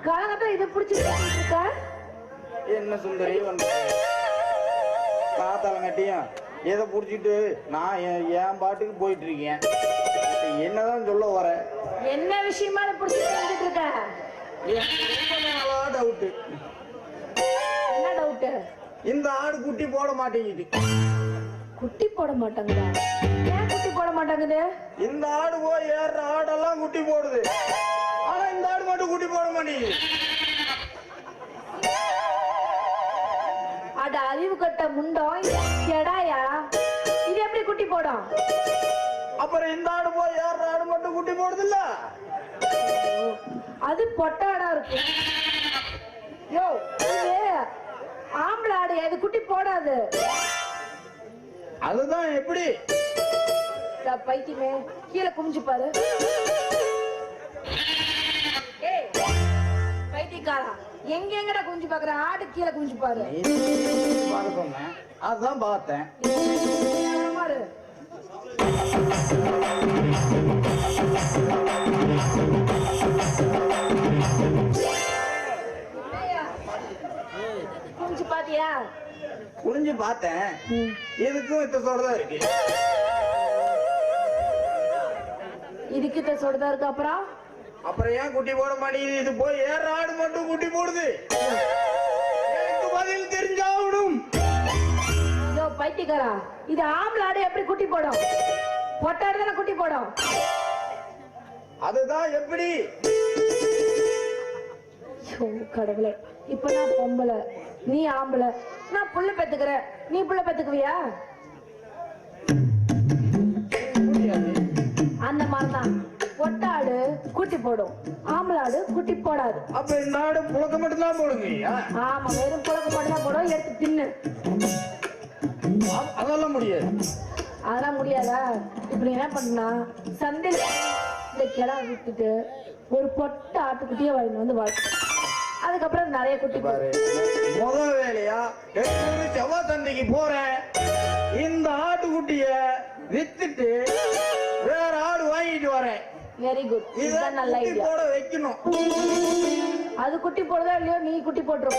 காலகட்டம் இதை பிடிச்சிருக்க என்ன சுந்தரி வந்து காத்தாலங்கட்டியும் எதை பிடிச்சிட்டு நான் என் பாட்டுக்கு போயிட்டு இருக்கேன். என்னதான் சொல்ல வர? என்ன விஷயமா பிடிச்சிட்டு இருக்க? டவுட்டு. என்ன டவுட்டு? இந்த ஆடு குட்டி போட மாட்டேங்குது. குட்டி போட மாட்டாங்களா? ஏன் குட்டி போட மாட்டாங்குது? இந்த ஆடு போய் ஏற ஆடெல்லாம் குட்டி போடுது, ஆனா இந்த ஆடு மட்டும் குட்டி போட மாட்டேங்குது. அட அறிவு கட்ட முண்டம், கெடாயா, இது எப்படி குட்டி போடும்? அப்புறம் இந்த ஆடு போய் ஏற ஆடு மட்டும் குட்டி போடுது இல்ல, அது பொட்டாடா இருக்கு. யோ, இது ஆம்பளை ஆடு, அது குட்டி போடாது. அதுதான் எப்படி? பைத்தியமே, கீழே குமிஞ்சு பாரு. ஏய் பைத்தியக்காரா, எங்க எங்கடா குமிஞ்சு பாக்குற? ஆடு கீழே குமிஞ்சு பாரு. சொன்னேன், அதுதான் பார்த்தேன். குமிஞ்சு பாத்தியா? குனிஞ்சு பார்த்தேன், இதுக்கும் இத்த சோடுதான் இருக்கு. இதுக்கு இத்த சோடுதான் இருக்கு. அப்புறம் ஏன் குட்டி போட மாட்டேங்குது? இது போய் ஏற ஆடு மட்டும் குட்டி போடுது. எனக்கு பதில் தெரிஞ்சாவிடும். பைத்தியக்காரா, இது ஆம்பளை ஆடு எப்படி குட்டி போடும்? பொட்டாடு தானே குட்டி போடும். அதுதான் எப்படி? கடவுளே, இப்ப நான் பொம்பளை, நீ ஆம்பளை, நான் புள்ள பெத்துக்கிற, நீ புள்ள பெத்துக்குவியா? அந்த மாதிரிதான் பொட்டாடு குட்டி போடும், ஆம்பளாடு குட்டி போடாது. அப்ப இந்த ஆடு புழக்க மட்டும் தான் போடுங்க. ஆமா, வெறும் புழக்க மட்டும் தான் போடும். எடுத்து தின்னு. அதெல்லாம் முடியாது. அதெல்லாம் முடியாதா? இப்படி என்ன பண்ணா, சந்தையில இந்த கிடா விட்டுட்டு ஒரு பொட்ட ஆட்டுக்குட்டியே வாங்கிட்டு வந்து வாழ்க்கை, அதுக்கப்புறம் நிறைய குட்டி பாரு. முதல் வேலையா செவ்வாய் சந்தைக்கு போறேன், இந்த ஆட்டுக்குட்டிய வித்துட்டு வேற ஆடு வாங்கிட்டு வரேன். வெரி குட், இதுதான் நல்ல ஐடியா. போட வைக்கணும். அது குட்டி போடுதா இல்லையோ, நீ குட்டி போட்டுற.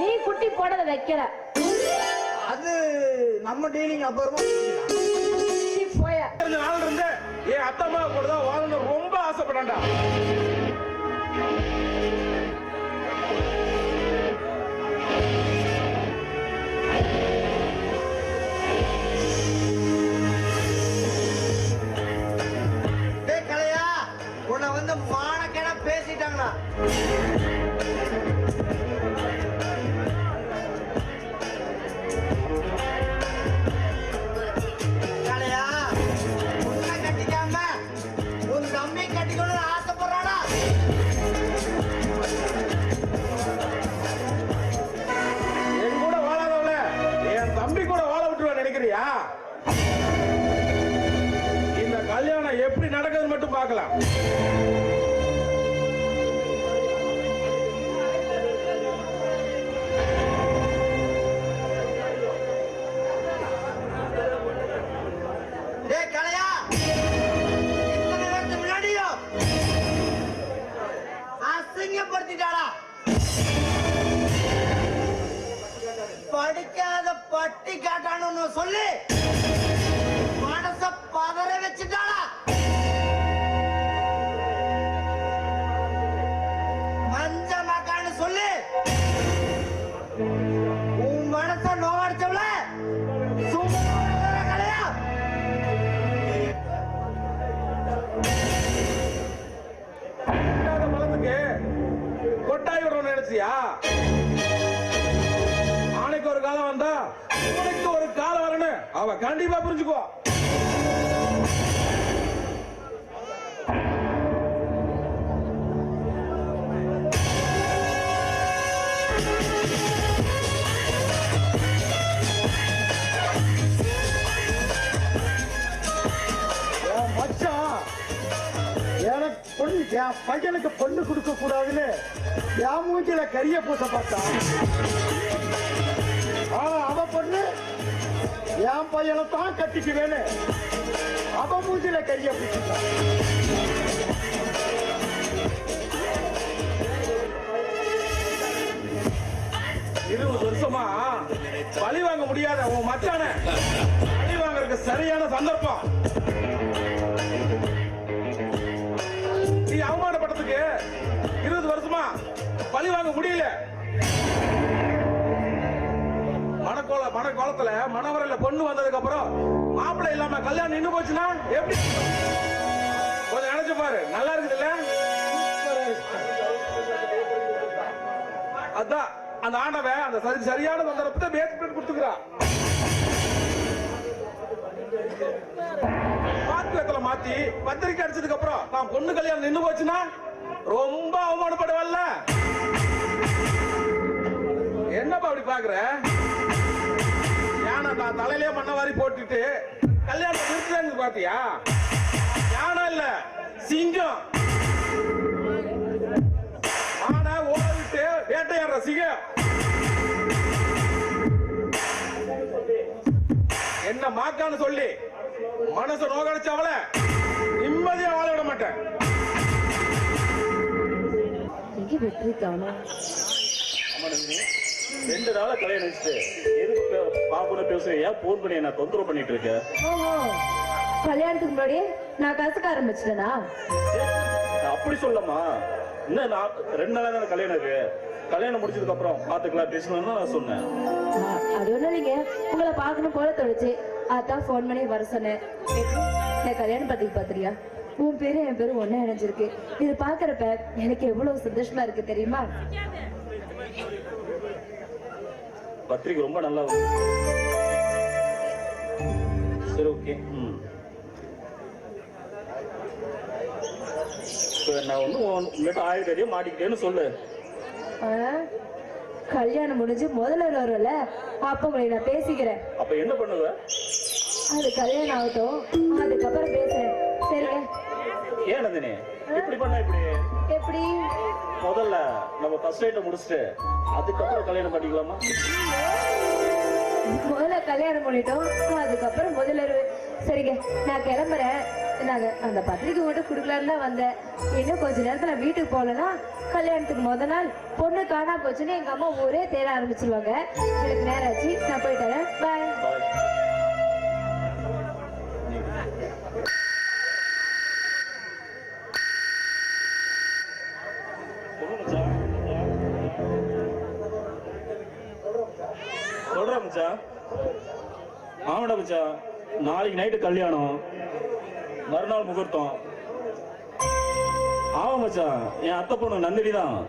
நீ குட்டி போடத வைக்கிற, அது நம்ம டீலிங். அப்புறமா போய நாள் இருந்து என் அத்தம்மா கூட தான் வாங்கணும் ரொம்ப ஆசைப்படா. கலையா, உன்னை வந்து மானக்கேட பேசிட்டாங்களா? இந்த கல்யாணம் எப்படி நடக்குதுன்னு மட்டும் பார்க்கலாம். அசிங்கப்படுத்திட்டாடா. படிக்காத பட்டி காட்டானு சொல்லி மனச பதற வச்சுட்டாடா. மஞ்ச மக்கான்னு சொல்லி உன் மனச நோவடிச்சவள கலையா. பழத்துக்கு கொட்டாய் விடணும்னு நினைச்சியா? ஆணைக்கு ஒரு காலம் வந்தா உனக்கு ஒரு காலம் வரணும். அவ கண்டிப்பா புரிஞ்சுக்கோ. என் பையனுக்கு பொண்ணு கொடுக்க கூடாதுன்னு என் மூஞ்சில கரிய பூச பார்த்தான். ஆனா அவ பொண்ணு என் பையனை தான் கட்டிக்குவேன்னு அவ மூஞ்சில கரிய பூசிட்டான். 20 வருஷமா பழி வாங்க முடியாத உன் மச்சான பழி வாங்கறதுக்கு சரியான சந்தர்ப்பம். நீ அவமானப்பட்டதுக்கு 20 வருஷமா பழி வாங்க முடியல. மணக்கோலத்துல மணவரையில பொண்ணு வந்ததுக்கு அப்புறம் மாப்பிள்ளை இல்லாம கல்யாணம் நின்னு போச்சுன்னா எப்படி? கொஞ்சம் நினைச்சு பாரு. நல்லா இருக்குது இல்ல? அதான் அந்த ஆண்டவன் அந்த சரியான சந்தர்ப்பத்தை பேஸ்மெண்ட் கொடுத்துக்கிறான். பாத்திரத்துல மாத்தி பத்திரிக்கை அடிச்சதுக்கு அப்புறம் நான் பொண்ணு கல்யாணம் நின்னு போச்சுன்னா ரொம்ப அவமானப்படுவல்ல? என்னப்பா அப்படி பாக்குற? யானை தான் தலையிலே மண்ண வாரி போட்டுட்டு கல்யாணம் நிறுத்துறாங்க பாத்தியா? யானை இல்ல, சிங்கம். ஆனா ஓட விட்டு வேட்டையாடுற சிங்கம். என்ன மாக்கான்னு சொல்லி மனசு நோகடிச்சவள நிம்மதியா வாழ விட மாட்டேன். எங்க வெற்றி தானா? 2 நாளா கல்யாணம் வச்சுட்டு எதுக்கு பாப்புன்னு பேச ஏன் போன் பண்ணி என்ன தொந்தரவு பண்ணிட்டு இருக்க? ஓஹோ, கல்யாணத்துக்கு முன்னாடி நான் கசக்க ஆரம்பிச்சிட்டேனா? அப்படி சொல்லமா? இன்னும் 2 நாளா தானே கல்யாணம் இருக்கு. கல்யாணம் முடிச்சதுக்கு அப்புறம் பாத்துக்கலாம் பேசணும்னு நான் சொன்னேன். அது ஒண்ணும் இல்லைங்க, உங்களை பார்க்கணும் போல தோணுச்சு, அதான் போன் பண்ணி வர சொன்னேன். நான் கல்யாணம் பத்திரிக்கை பாத்திரியா? உன் பேரு என் பேரு ஒண்ணா இணைஞ்சிருக்கு. இது பாக்குறப்ப எனக்கு எவ்வளவு சந்தோஷமா இருக்கு தெரியுமா? பத்திரிக்கை ரொம்ப நல்லா இருக்கு. சரி, ஓகே. நான் ஒன்னும் உங்ககிட்ட 1000 அடியே மாட்டிக்கிட்டேன்னு சொல்லு. கல்யாணம் முடிஞ்சு முதல்ல வரும்ல, அப்ப உங்களை நான் பேசிக்கிறேன். அப்ப என்ன பண்ணுவ? அது கல்யாணம் ஆகட்டும், அதுக்கப்புறம் பேசுறேன். சரிங்க? ஏன் நந்தினி இப்படி பண்ண? எப்படி? முதல்ல நம்ம ஃபர்ஸ்ட் நைட்டை முடிச்சுட்டு அதுக்கப்புறம் கல்யாணம் பண்ணிக்கலாமா? முதல்ல கல்யாணம் பண்ணிட்டோம், அதுக்கப்புறம் முதல்ல சரிங்க, நான் கிளம்புறேன். நான் அந்த பத்திரிக்கை மட்டும் கொடுக்கலான்னு தான் வந்தேன். இன்னும் கொஞ்ச நேரத்துல வீட்டுக்கு போகலன்னா கல்யாணத்துக்கு முதல் நாள் பொண்ணு காணா போச்சுன்னு எங்க அம்மா ஊரே தேட ஆரம்பிச்சிருவாங்க. எனக்கு நேரம் ஆச்சு, நான் போயிட்டு வரேன். பாய். சொல்றேன் மச்சான். ஆமாடா மச்சான், நாளைக்கு நைட்டு கல்யாணம், மறுநாள் முகூர்த்தம். ஆமா மச்சான், என் அத்தை பொண்ணு நந்தினி தான்.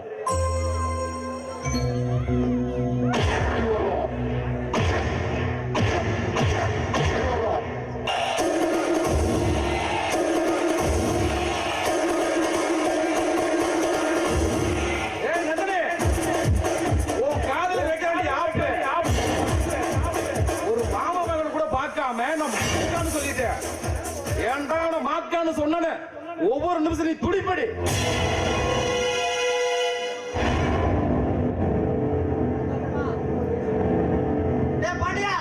சொன்ன ஒவ்வொரு நிமிஷம் நீ துடிப்படி. பாண்டியா,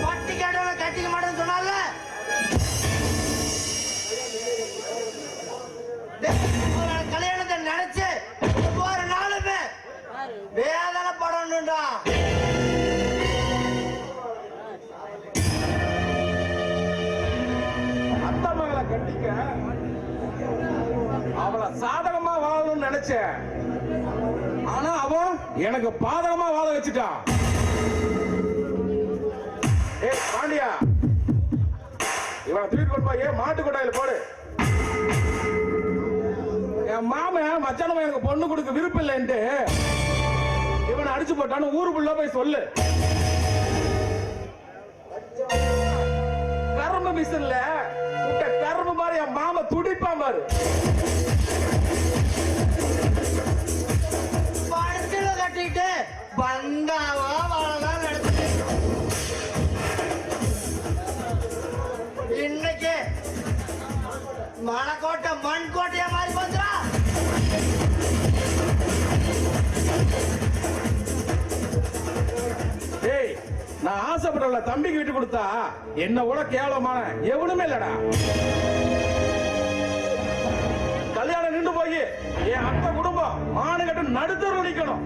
பட்டி கேட்டவன கட்டிக்க மாட்டேன்னு சொன்னால கல்யாணத்தை நினைச்சு ஒவ்வொரு நாளுமே வேதனை படணும்டா. கட்டிக்க அவளை சாதகமா வாழணும்னு நினைச்சேன், ஆனா அவன் எனக்கு பாதகமா வாழ வச்சுட்டான். ஏய் பாண்டியா, இவனை தூக்கிட்டு கொண்டு போய் மாட்டு கொட்டாயில போடு. என் மாமன் மச்சானமா எனக்கு பொண்ணு கொடுக்க விருப்பம் இல்லைன்ட்டு இவனை அடிச்சு போட்டான்னு ஊருக்குள்ள போய் சொல்லு. கரும்பு மிஷின்ல கரும்பு மாதிரி என் மாமா துடிப்பா பாரு. படத்துல கட்டிட்டு பந்தாவா வாழலாம் நடத்து. இன்னைக்கு மலைக்கோட்டை மண் கோட்டையா மாதிரி வந்துடா. டேய், நான் ஆசைப்படல தம்பிக்கு விட்டு கொடுத்தா என்ன கூட கேவலமான எவனுமே இல்லடா. கல்யாணம் நின்று போய் என் அத்தை குடும்பம் மானு கட்டு நடுத்தர நிக்கணும்.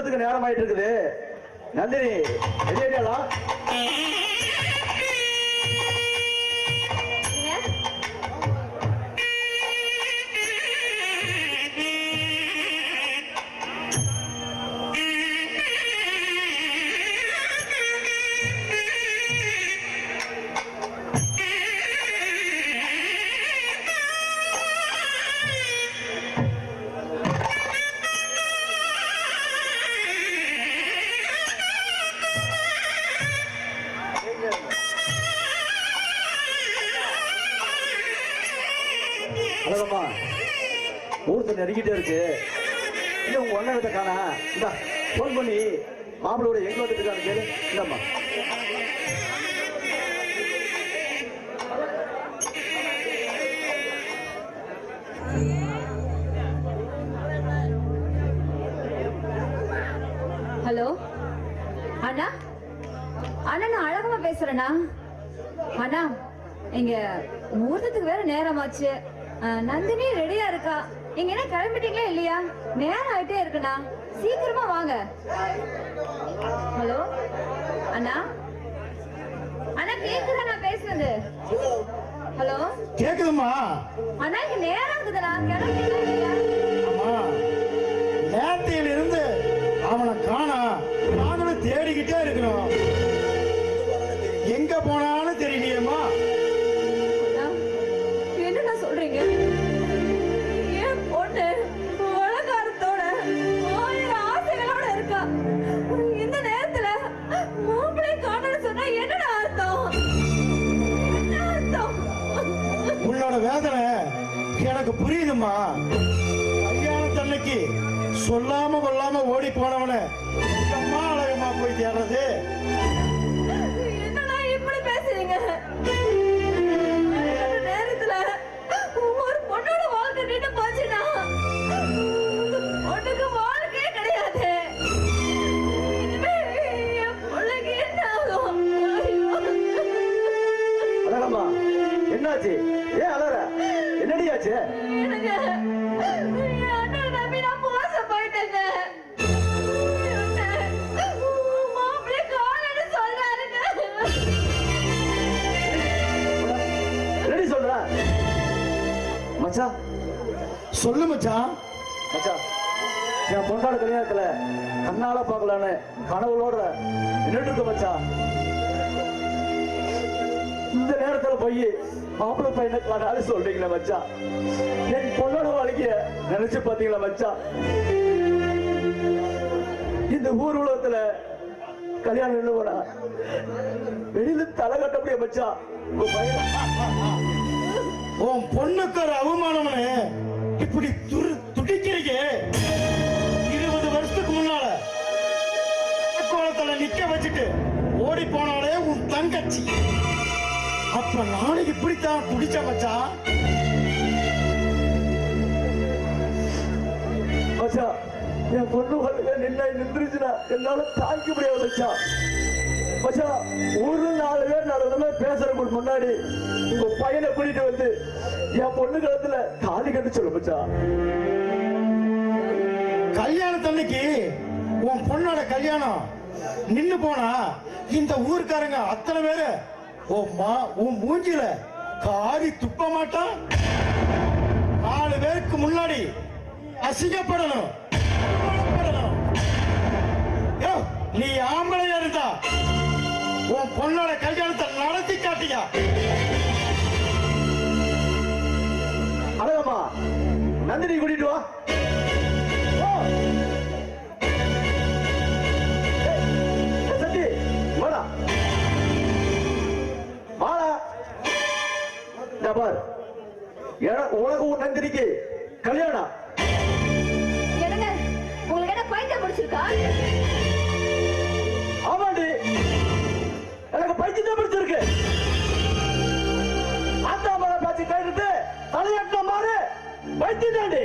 நேரம் ஆயிட்டு இருக்குது. நந்தினி ரெடியாடா? அழகம்மா, ஊருக்கு நெருங்கிட்டே இருக்கு. இல்ல உங்க ஒன்ன கிட்ட காணா. இந்த போன் பண்ணி மாப்பிளோட எங்க வந்துட்டு கேளு. இல்லம்மா ஹலோ அண்ணா, அண்ணா நான் அழகமா பேசுறேண்ணா. அண்ணா இங்க முகூர்த்தத்துக்கு வேற நேரமாச்சு. நந்தினி ரெடியா இருக்கா. நீங்க என்ன கிளம்பிட்டீங்களா இல்லையா? நேரம் ஆயிட்டே இருக்குண்ணா, சீக்கிரமா வாங்க. ஹலோ அண்ணா, அண்ணா கேக்குதா நான் பேசுறது? ஹலோ கேக்குதுமா? அண்ணா இங்க நேரம் இருக்குதுண்ணா, கிளம்பிட்டீங்களா இல்லையா? ஆமா, நேரத்தில் இருந்து அவனை காணா. நாங்களும் தேடிக்கிட்டே இருக்கிறோம். எங்க போனாலும் தெரியலையேம்மா. என்ன சொல்றீங்க? என் பொண்ணு உலகாரத்தோட 1000 ஆசைகளோட இருக்கா. இந்த நேரத்துல மாப்பிள்ளை காணன்னு சொன்னா என்னடா அர்த்தம்? என்ன அர்த்தம்? உன்னோட வேதனை எனக்கு புரியுதுமா. கல்யாணத்தன்னைக்கு சொல்லாம கொள்ளாம ஓடி போனவன அம்மா அழகமா போய் தேடுறது. என்னடா இப்படி பேசுறீங்க? நேரத்துல ஒரு பொண்ணோட வாழ்க்கை நின்று போச்சுன்னா பொண்ணுக்கு வாழ்க்கையே கிடையாது. இனிமே என் பிள்ளைக்கு என்ன ஆகும்? அழகம்மா, என்னாச்சு? ஏன் அழற? என்னடியாச்சு? எனக்கு என் அண்ணனை நம்பி நான் மோசம் போயிட்டேங்க. மாப்பிள்ளை காணன்னு சொல்றாருங்க. என்னடி சொல்ற? மச்சா சொல்லு மச்சான். மச்சா, என் பொண்ணோட கல்யாணத்துல கண்ணால பாக்கலான்னு கனவுளோட நின்றுட்டு இருக்க மச்சா. இந்த நேரத்துல போய் மாப்பிள்ளை பையனை காணாது சொல்றீங்களா மச்சா? என் பொண்ணோட வாழ்க்கைய நினைச்சு பாத்தீங்களா மச்சா? இந்த ஊர் உலகத்துல கல்யாணம் என்ன போனா வெளியில தலை கட்ட முடியும் மச்சா. உங்க பையன் உன் பொண்ணுக்கு ஒரு அவமானம்னு இப்படி துடிக்கிறீங்க. 20 வருஷத்துக்கு முன்னால கோலத்துல நிக்க வச்சுட்டு ஓடி போனாலே உன் தங்கச்சி. அப்ப நாளைக்கு இப்படித்தான் துடிச்ச மச்சான். மச்சா, என் பொண்ணு வாழ்க்கை நின்றுச்சுன்னா என்னால தாங்க முடியாது மச்சா. மச்சா, ஒரு 4 பேர் 4 விதமா பேசுறதுக்கு முன்னாடி உங்க பையனை கூட்டிட்டு வந்து என் பொண்ணு கழுத்துல தாலி கட்டு சொல்லு மச்சா. கல்யாணத்தன்னைக்கு உன் பொண்ணோட கல்யாணம் நின்னு போனா இந்த ஊர்க்காரங்க அத்தனை பேரு உன் மூஞ்சில காரி துப்ப மாட்டான். 4 பேருக்கு முன்னாடி அசிங்கப்படணும். நீ ஆம்பளையா இருந்தா உன் பொண்ணோட கல்யாணத்தை நடத்தி காட்டியா? அழகம்மா, நந்தினி கூட்டிட்டு வா. சத்தி வாடா வாடா. பார், உனக்கு நந்தினிக்கு கல்யாணம். என்னங்க உங்களுக்கு என்ன பைத்தியம் பிடிச்சிருக்கா? ஆமாண்டி, எனக்கு பைத்தியம் பிடிச்சிருக்கு. அந்த மலை பாய்ச்சி கைட்டு தலையட்ட மாறு பைத்தியம் தாண்டி.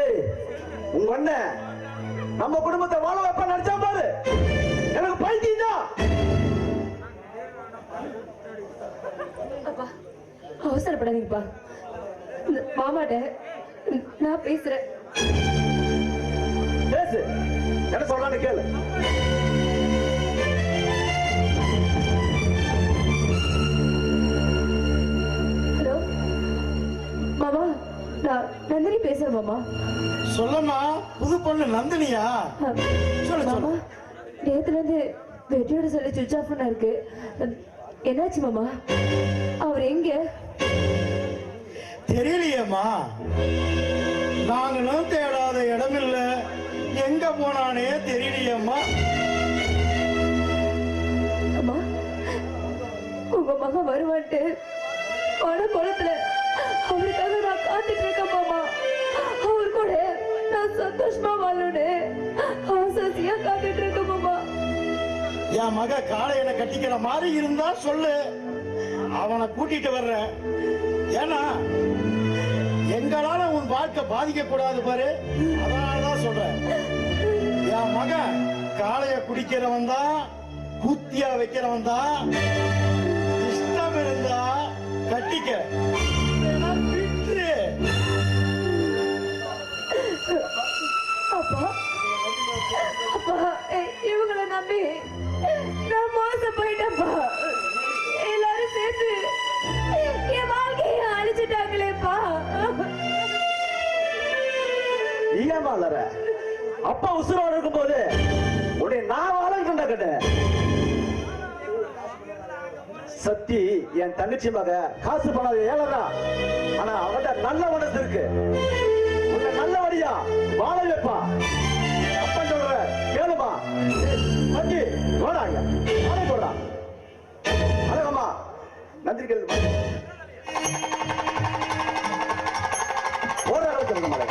ஏய், உங்க அண்ணன் நம்ம குடும்பத்தை வாழ வைப்ப நினைச்சா பாரு. எனக்கு பைத்தியம் தான். அவசரப்படாதீங்கப்பா. இந்த மாமாட்ட நான் பேசுறேன். பேசு, என்ன சொல்றான்னு கேளு. ஹலோ மாமா, நான் நந்தினி பேசுறேன் மாமா. சொல்லமா, புது பொண்ணு நந்தினியா? சொல்லு மாமா, சொல்லு. நேத்துல இருந்து வெட்டியோட சொல்லி சுவிட்ச் ஆஃப் பண்ண இருக்கு. என்னாச்சு மாமா? அவர் எங்க? தெரியலையேம்மா, நாங்களும் தேடாத இடமில்ல, எங்க போனானே தெரியலையேம்மா. அம்மா, உங்க மகன் வருவான்ட்டு குளத்துல அவருக்காக நான் காத்துட்டு இருக்கேன் மாமா. அவர் கூட நான் சந்தோஷமா வாழணும்னு ஆசாசியா காத்துட்டு இருக்கேன் மாமா. என் மக காளையனை கட்டிக்கிற மாதிரி இருந்தா சொல்லு, அவனை கூட்டிட்டு வர்றேன். ஏன்னா எங்களால உன் வாழ்க்கை பாதிக்க கூடாது பாரு, அதனாலதான் சொல்றேன். என் மகன் காளைய குடிக்கிறவன் தான், குத்தியா வைக்கிறவன் தான். இஷ்டம் இருந்தா கட்டிக்க, இல்லைன்னா விட்டுரு. அப்பா அப்பா, இவங்களை நம்பி நான் மோசம் போயிட்டேன்ப்பா. எல்லாரும் சேர்த்து என் வாழ்க்கையை அழிச்சிட்டாங்களேப்பா. ஏமா இல்லற அப்பா உசுரோட இருக்கும் போது உடைய நான் வாழ கட்ட சத்தி என் தங்கச்சி மக காசு பண்ணாத ஏழனா, ஆனா அவட்ட நல்ல மனசு இருக்கு. உன்னை நல்லபடியா வாழ வைப்பா. அப்பா சொல்ற கேளுமா, வண்டி போடாங்க, வாழை போடுறா. அழகம்மா நன்றி கேளுமா, போற அளவுக்கு மலை.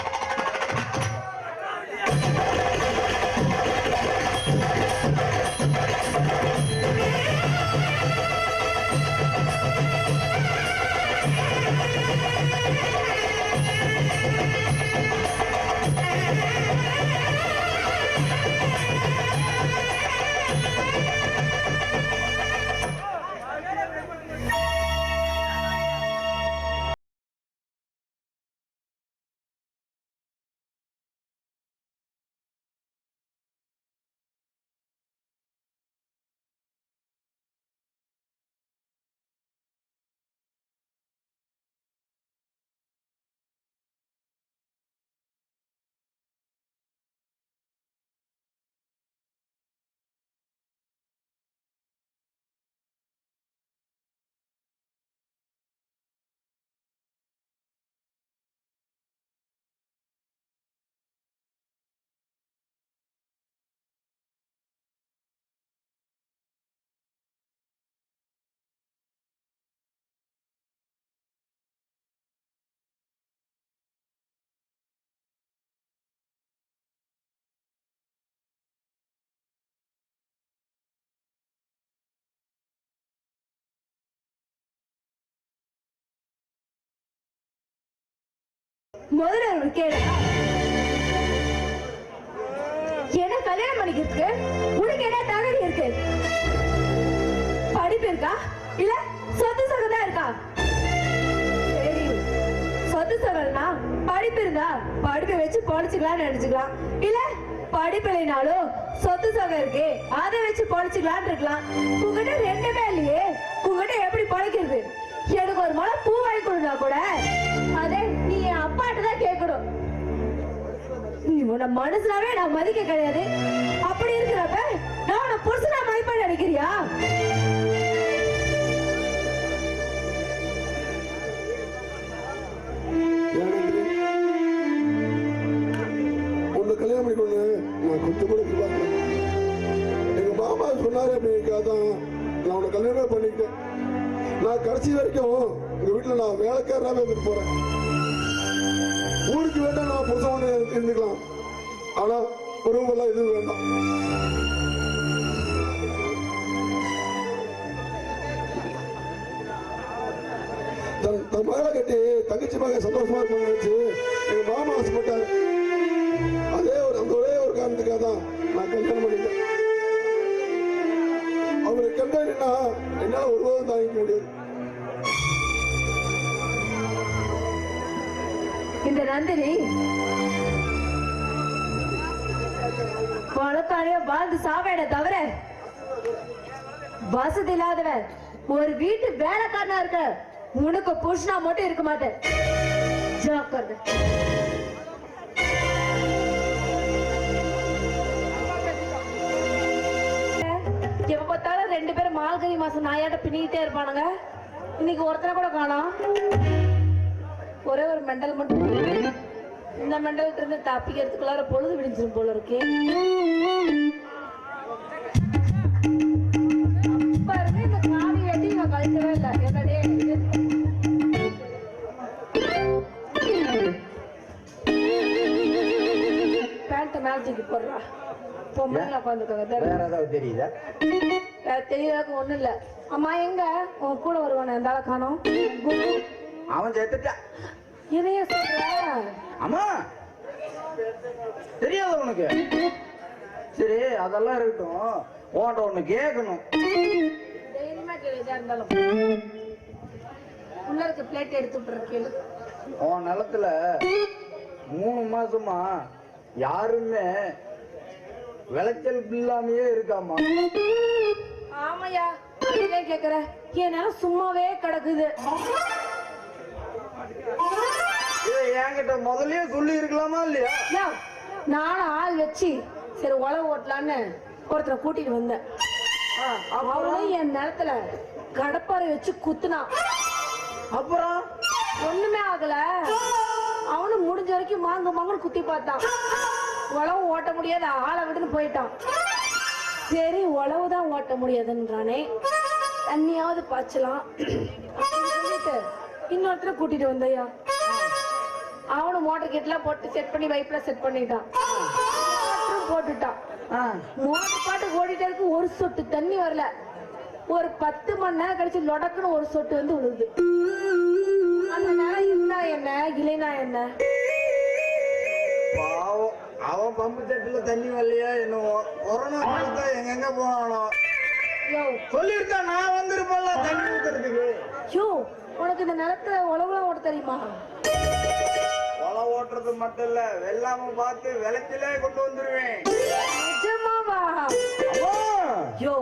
முதல்ல ஒரு கேளு, என்ன கல்யாணம் பண்ணிக்கிறதுக்கு உனக்கு என்ன தகுதி இருக்கு? படிப்பு இருக்கா இல்ல சொத்து சகதான் இருக்கா? சரி, சொத்து சகல்னா படிப்பு இருந்தா படிப்பை வச்சு பொழைச்சுக்கலாம்னு நினைச்சுக்கலாம். இல்ல படிப்பு இல்லைனாலும் சொத்து சகம் இருக்கு, அதை வச்சு பொழைச்சுக்கலான்னு இருக்கலாம். உங்ககிட்ட ரெண்டுமே இல்லையே, உங்ககிட்ட எப்படி பொழைக்கிறது? எனக்கு ஒரு மலை பூ வாங்கி கொடுத்தா கூட அதே நீ என் அப்பாட்ட தான் கேட்கணும். நீ உன்னை மனசுலாவே நான் மதிக்க கிடையாது. அப்படி இருக்கிறப்ப நான் உன்னை புருஷனா மதிப்பா நினைக்கிறியா? உன்னை கல்யாணம் பண்ணிக்கொண்டு நான் கொஞ்சம் கூட எதிர்பார்க்கல. எங்க மாமா சொன்னாரு அப்படிங்கிறதான் நான் உன்னை கல்யாணமே பண்ணிக்கிட்டேன். நான் கடைசி வரைக்கும் எங்க வீட்டுல நான் வேலைக்காரனாவே இருந்துட்டு போறேன். ஊருக்கு வேண்டாம், நான் புருஷன் இருந்துக்கலாம். ஆனா உறவுகள்லாம் எதுவும் வேண்டாம். தன் மகளை கட்டி தங்கச்சி மக சந்தோஷமா இருப்பாங்க நினைச்சு எங்க மாமா ஆசைப்பட்டாரு. அந்த ஒரே ஒரு காரணத்துக்காக தான் நான் கல்யாணம் பண்ணிட்டேன். அவரை கண்டா என்னால ஒருவரும் தாங்கிக்க முடியாது. இந்த நந்தினி பணக்காரைய வாழ்ந்து சாவேட தவிர வசதி இல்லாதவன் ஒரு வீட்டு வேலைக்காரனா இருக்க உனக்கு புருஷனா மட்டும் இருக்க மாட்டேன். ஜாக்கிரதை. எப்ப பார்த்தாலும் 2 பேரும் மார்கழி மாசம் நாயாட்ட பின்னிக்கிட்டே இருப்பானுங்க. இன்னைக்கு ஒருத்தனை கூட காணோம். ஒரே ஒரு மெண்டல் மட்டும். இந்த மெண்டல் இருந்து தப்பிக்கிறதுக்குள்ளார பொழுது விடிஞ்சிரும் போல இருக்கு. அப்ப இருந்து இந்த காவி வெட்டி நான் கழிக்கவே இல்லை. என்னடே பேண்ட் மேல தூக்கி போடுறா. பொம்பளைங்கள உட்காந்துருக்காங்க. வேற ஏதாவது தெரியுதா? தெரியறதுக்கு ஒண்ணும் இல்ல. அம்மா எங்க உன் கூட வருவானே அந்த ஆளை காணோம். அவன் செத்துட்டான். இதைய சொல்ற? அம்மா தெரியாத உனக்கு? சரி அதெல்லாம் இருக்கட்டும், உன்கிட்ட ஒண்ணு கேட்கணும். தைரியமா கேளுதா இருந்தாலும் உள்ள இருக்க பிளேட் எடுத்து விட்டுரு. உன் நிலத்துல 3 மாசமா யாருமே விளைச்சல் இல்லாமையே இருக்காமா? ஆமாயா, ஏன் கேக்குற? ஏன்னா சும்மாவே கிடக்குது. என்கிட்ட முதல்லயே சொல்லி இருக்கலாமா இல்லையா? நானும் ஆள் வச்சு சரி உழவு ஓட்டலான்னு ஒருத்தரை கூட்டிட்டு வந்தேன். அவனும் என் நிலத்துல கடப்பாறை வச்சு குத்துனான். அப்புறம் ஒண்ணுமே ஆகல. அவனும் முடிஞ்ச வரைக்கும் மாங்கன்னு குத்தி பார்த்தான். உழவு ஓட்ட முடியாத ஆளை விட்டுன்னு போயிட்டான். சரி உழவுதான் ஓட்ட முடியாதுன்றானே, தண்ணியாவது பாய்ச்சலாம் சொல்லிட்டு இன்னொருத்தர கூட்டிட்டு வந்தையா. அவனும் மோட்டர் கேட்லாம் போட்டு செட் பண்ணி பைப்ல செட் பண்ணிட்டான். போட்டுட்டான். மோட்டர் பாட்டு ஓடிட்டே இருக்கு. ஒரு சொட்டு தண்ணி வரல. ஒரு 10 மணி நேரம் கழிச்சு லொடக்குன்னு ஒரு சொட்டு வந்து விழுது. அந்த நேரம் இருந்தா என்ன இல்லைனா என்ன? பாவம், அவன் பம்பு செட்டுல தண்ணி வரலையா என்னவோ. கொரோனா காலத்தா எங்க போனாலும் சொல்லிருக்கா நான் வந்திருப்பேன்ல தண்ணி ஊத்துறதுக்கு. யோ, உனக்கு இந்த நிலத்துல உழவுலாம் ஓட்ட தெரியுமா? உழவு ஓட்டுறது மட்டும் இல்ல, வெள்ளாம பார்த்து விளைச்சலே கொண்டு வந்துருவேன். நிஜமாவா? யோ,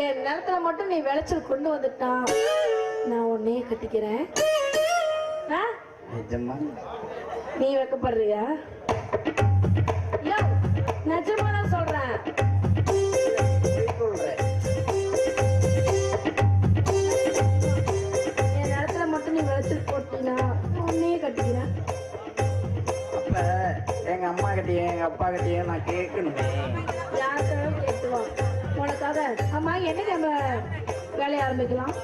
என் நிலத்துல மட்டும் நீ விளைச்சல் கொண்டு வந்துட்டா நான் உன்னையே கட்டிக்கிறேன். நிஜமா? நீ வைக்கப்படுறியா? யோ, நிஜமா நான் சொல்றேன். என் நிலத்துல மட்டும் நீ விளைச்சல் போட்டீங்கன்னா உன்னையே கட்டிக்கிறேன். அப்ப எங்க அம்மா கிட்டயும் எங்க அப்பா கிட்டயும் நான் கேட்கணுமே. யாருக்காக கேட்டுவான் உனக்காக. அம்மா என்னைக்கு நம்ம வேலையை ஆரம்பிக்கலாம்?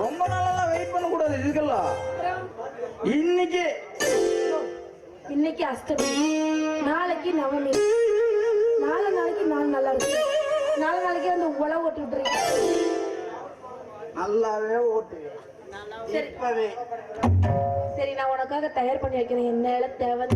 ரொம்ப நாளெல்லாம் வெயிட் பண்ண கூடாது இதுக்கெல்லாம். இன்னைக்கு இன்னைக்கு அஷ்டமி, நாளைக்கு நவமி, நாளைக்கு நாள் நல்லா இருக்கு. நாளைக்கு வந்து உழவு ஓட்டி விட்டுறீங்க. நல்லாவே ஓட்டு. சரி சரி, நான் உனக்காக தயார் பண்ணி வைக்கிறேன். என்ன இலை தேவை?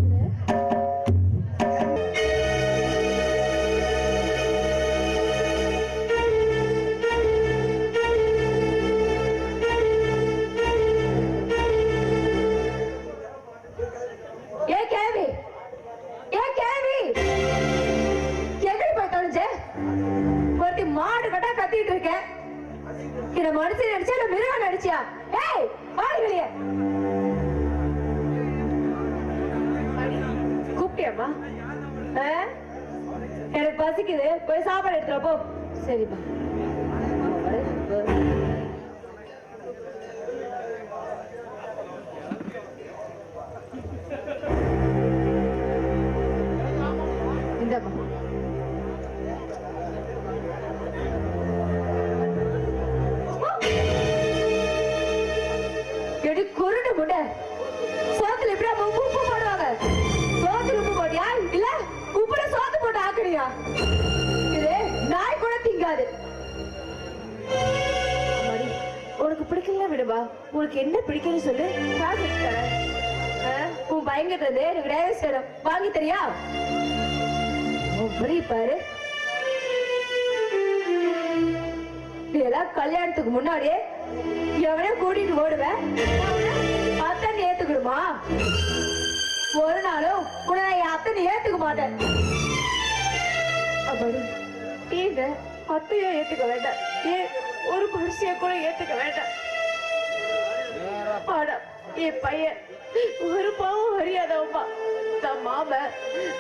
மாடு கட்டா கத்திட்டு இருக்கேன். இத மனுஷன் நடிச்சா இல்ல மிருகம் நடிச்சியா? ஏய், வாடி வெளியே. கூப்பிட்டியாமா? எனக்கு பசிக்குது, போய் சாப்பாடு எடுத்துற போ. சரிப்பா. இந்தம்மா குருடு முட்டை சோத்துல எப்படி உப்பு போடுவாங்க? சோத்துல உப்பு போட்டியா இல்ல உப்புல சோத்து போட்டு ஆக்கடியா? இது நாய் கூட திங்காது. உனக்கு பிடிக்கல விடுவா. உனக்கு என்ன பிடிக்குன்னு சொல்லு, காசு தரேன். உன் பயங்கிட்டது எனக்கு டேஸ் வேணும், வாங்கி தெரியா? பாரு, இதெல்லாம் கல்யாணத்துக்கு முன்னாடியே எவனே கூட்டிட்டு ஓடுவேன். நீ ஏத்துக்கணுமா? ஒரு நாளும் உன்னை நான் என் அத்தை ஏத்துக்க மாட்டேன். அப்படி நீங்க அத்தையா ஏத்துக்க வேண்டாம், ஏன் ஒரு மனுஷிய கூட ஏத்துக்க வேண்டாம். ஆனா என் பையன் ஒரு பாவம் அறியாதவப்பா. தன் மாம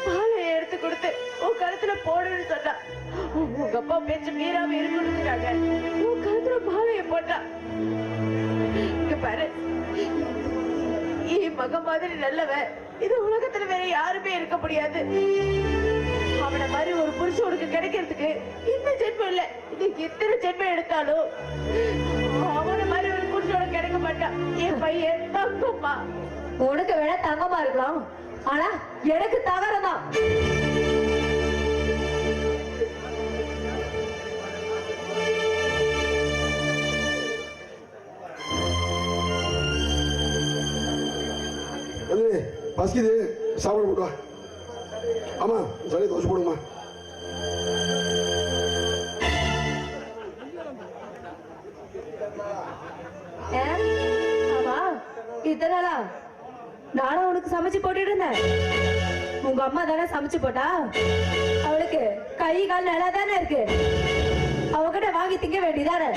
பாலை எடுத்து கொடுத்து உன் கழுத்துல போடுன்னு சொன்னா உங்க அப்பா பேச்சு மீறாம இருக்கணுங்கிறாங்க. உன் கழுத்துல பாலைய போட்டா. இங்க பாரு, என் மகன் மாதிரி நல்லவன் இது உலகத்துல வேற யாருமே இருக்க முடியாது. அவனை மாதிரி ஒரு புருஷன் உனக்கு கிடைக்கிறதுக்கு இந்த ஜென்மம் இல்ல, இது எத்தனை ஜென்மம் எடுத்தாலும் அவனை மாதிரி ஒரு புருஷன் உனக்கு கிடைக்க மாட்டான். என் பையன் தங்கம்மா. உனக்கு வேணா தங்கமா இருக்கலாம், ஆனா எனக்கு தகரதான். பசிக்குது, சாப்பிட போட்டா. ஆமா சரி, தோசை போடுமா. ஆமா இதனாலா நானும் உனக்கு சமைச்சு போட்டுட்டு இருந்தேன். உங்க அம்மா தானே சமைச்சு போட்டா? அவளுக்கு கை கால் நல்லா தானே இருக்கு, அவகிட்ட வாங்கி திங்க வேண்டியதானே?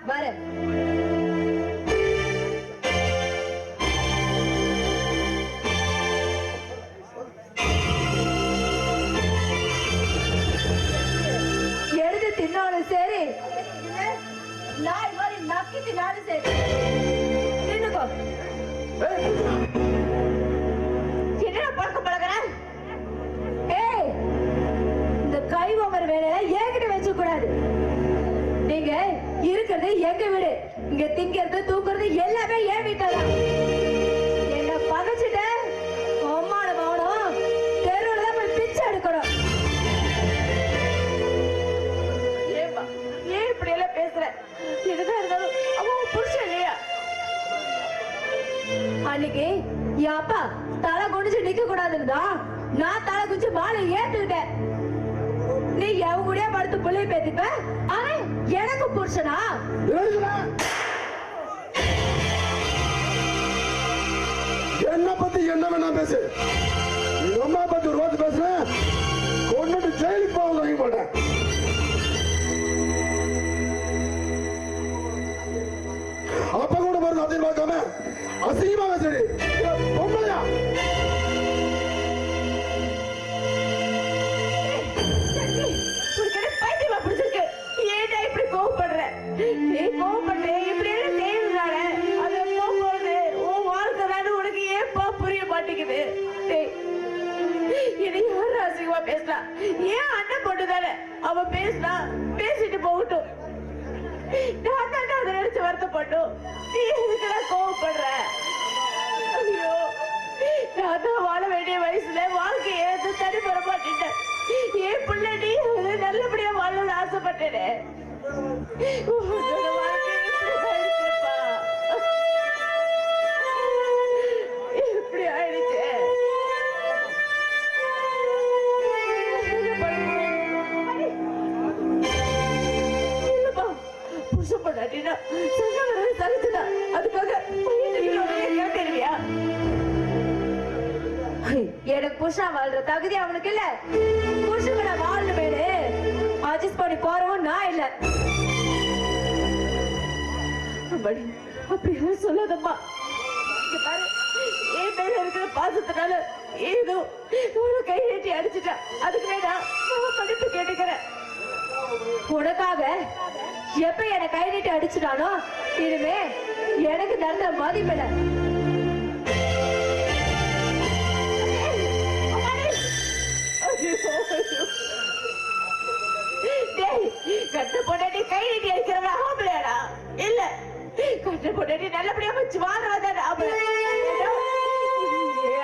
வர எடுத்து தின்னாலும் சரி, நாய் மாதிரி நக்கி தின்னாலும் சரி, தின்னுக்கோ. என்ன பழக்க பழகிற? ஏய், இந்த கை ஓமர் வேலையில ஏகிட்ட வச்சு கூடாது. நீங்க இருக்கிறது எங்க வீடு, இங்க திங்கிறது தூக்குறது எல்லாமே ஏன் வீட்டாதான். என்ன பகைச்சிட்ட அம்மாட மகனும் தெருவுல தான் போய் பிச்சை எடுக்கணும். ஏன்பா ஏன் இப்படி எல்லாம் பேசுற? என்னதான் இருந்தாலும் அவன் புருஷன் இல்லையா? அன்னைக்கு என் அப்பா தலை குடிச்சு நிக்க கூடாதுன்னா நான் தலை குடிச்சு மாலை ஏத்துக்கிட்டேன். நீ எவன் கூட படுத்து புள்ளைய பேத்திப்ப, ஆனா எனக்கு புருஷனா? என்ன பத்தி என்ன வேணா பேசு. எங்க அம்மா பத்தி ஒரு வார்த்தை பேசுறேன், கொண்டு ஜெயிலுக்கு போக வாங்கி மாட்டேன். அப்ப கூட மருந்து அதையும் பார்க்காம அசிங்கமாக சரி பொம்பளையா? ஏன் அண்ணன் பொண்ணுதானே அவ பேசினா பேசிட்டு போகட்டும். நான் தான் அதை நினைச்சு வருத்தப்பட்டோம். நீ எதுக்குதான் கோவப்படுற? ஐயோ, நான் தான் வாழ வேண்டிய வயசுல வாழ்க்கையை தனி பெற மாட்டேன். ஏன் பிள்ளை நீ நல்லபடியா வாழணும்னு ஆசைப்பட்டேனே. எப்படி ஆயிடுச்சு? புருஷன் பண்ணாட்டினா சகிச்சுதான் அதுக்காக கேட்டுருவியா? எனக்கு புருஷன் வாழ்ற தகுதி அவனுக்கு இல்ல. புருஷன் வாழ்ந்து மேலே அட்ஜஸ்ட் பண்ணி போறவும் நான் இல்ல. அப்படி சொல்லாதம்மா. என் மேல இருக்கிற பாசத்தினால ஏதோ கை நீட்டி அடிச்சுட்டா. அதுக்கு வேணாம் படிப்பு கேட்டுக்கிறேன். உனக்காக எப்ப என்ன கை நீட்டி அடிச்சுட்டானோ இனிமே எனக்கு நடந்த மதிப்பில்லை. கட்ட பொண்டாட்டி கை நீட்டி அடிக்கிறவா ஆம்பளையாடா? இல்ல, கட்ட பொண்டாட்டி நல்லபடியா வச்சு வாழ்றதா ஆம்பளை.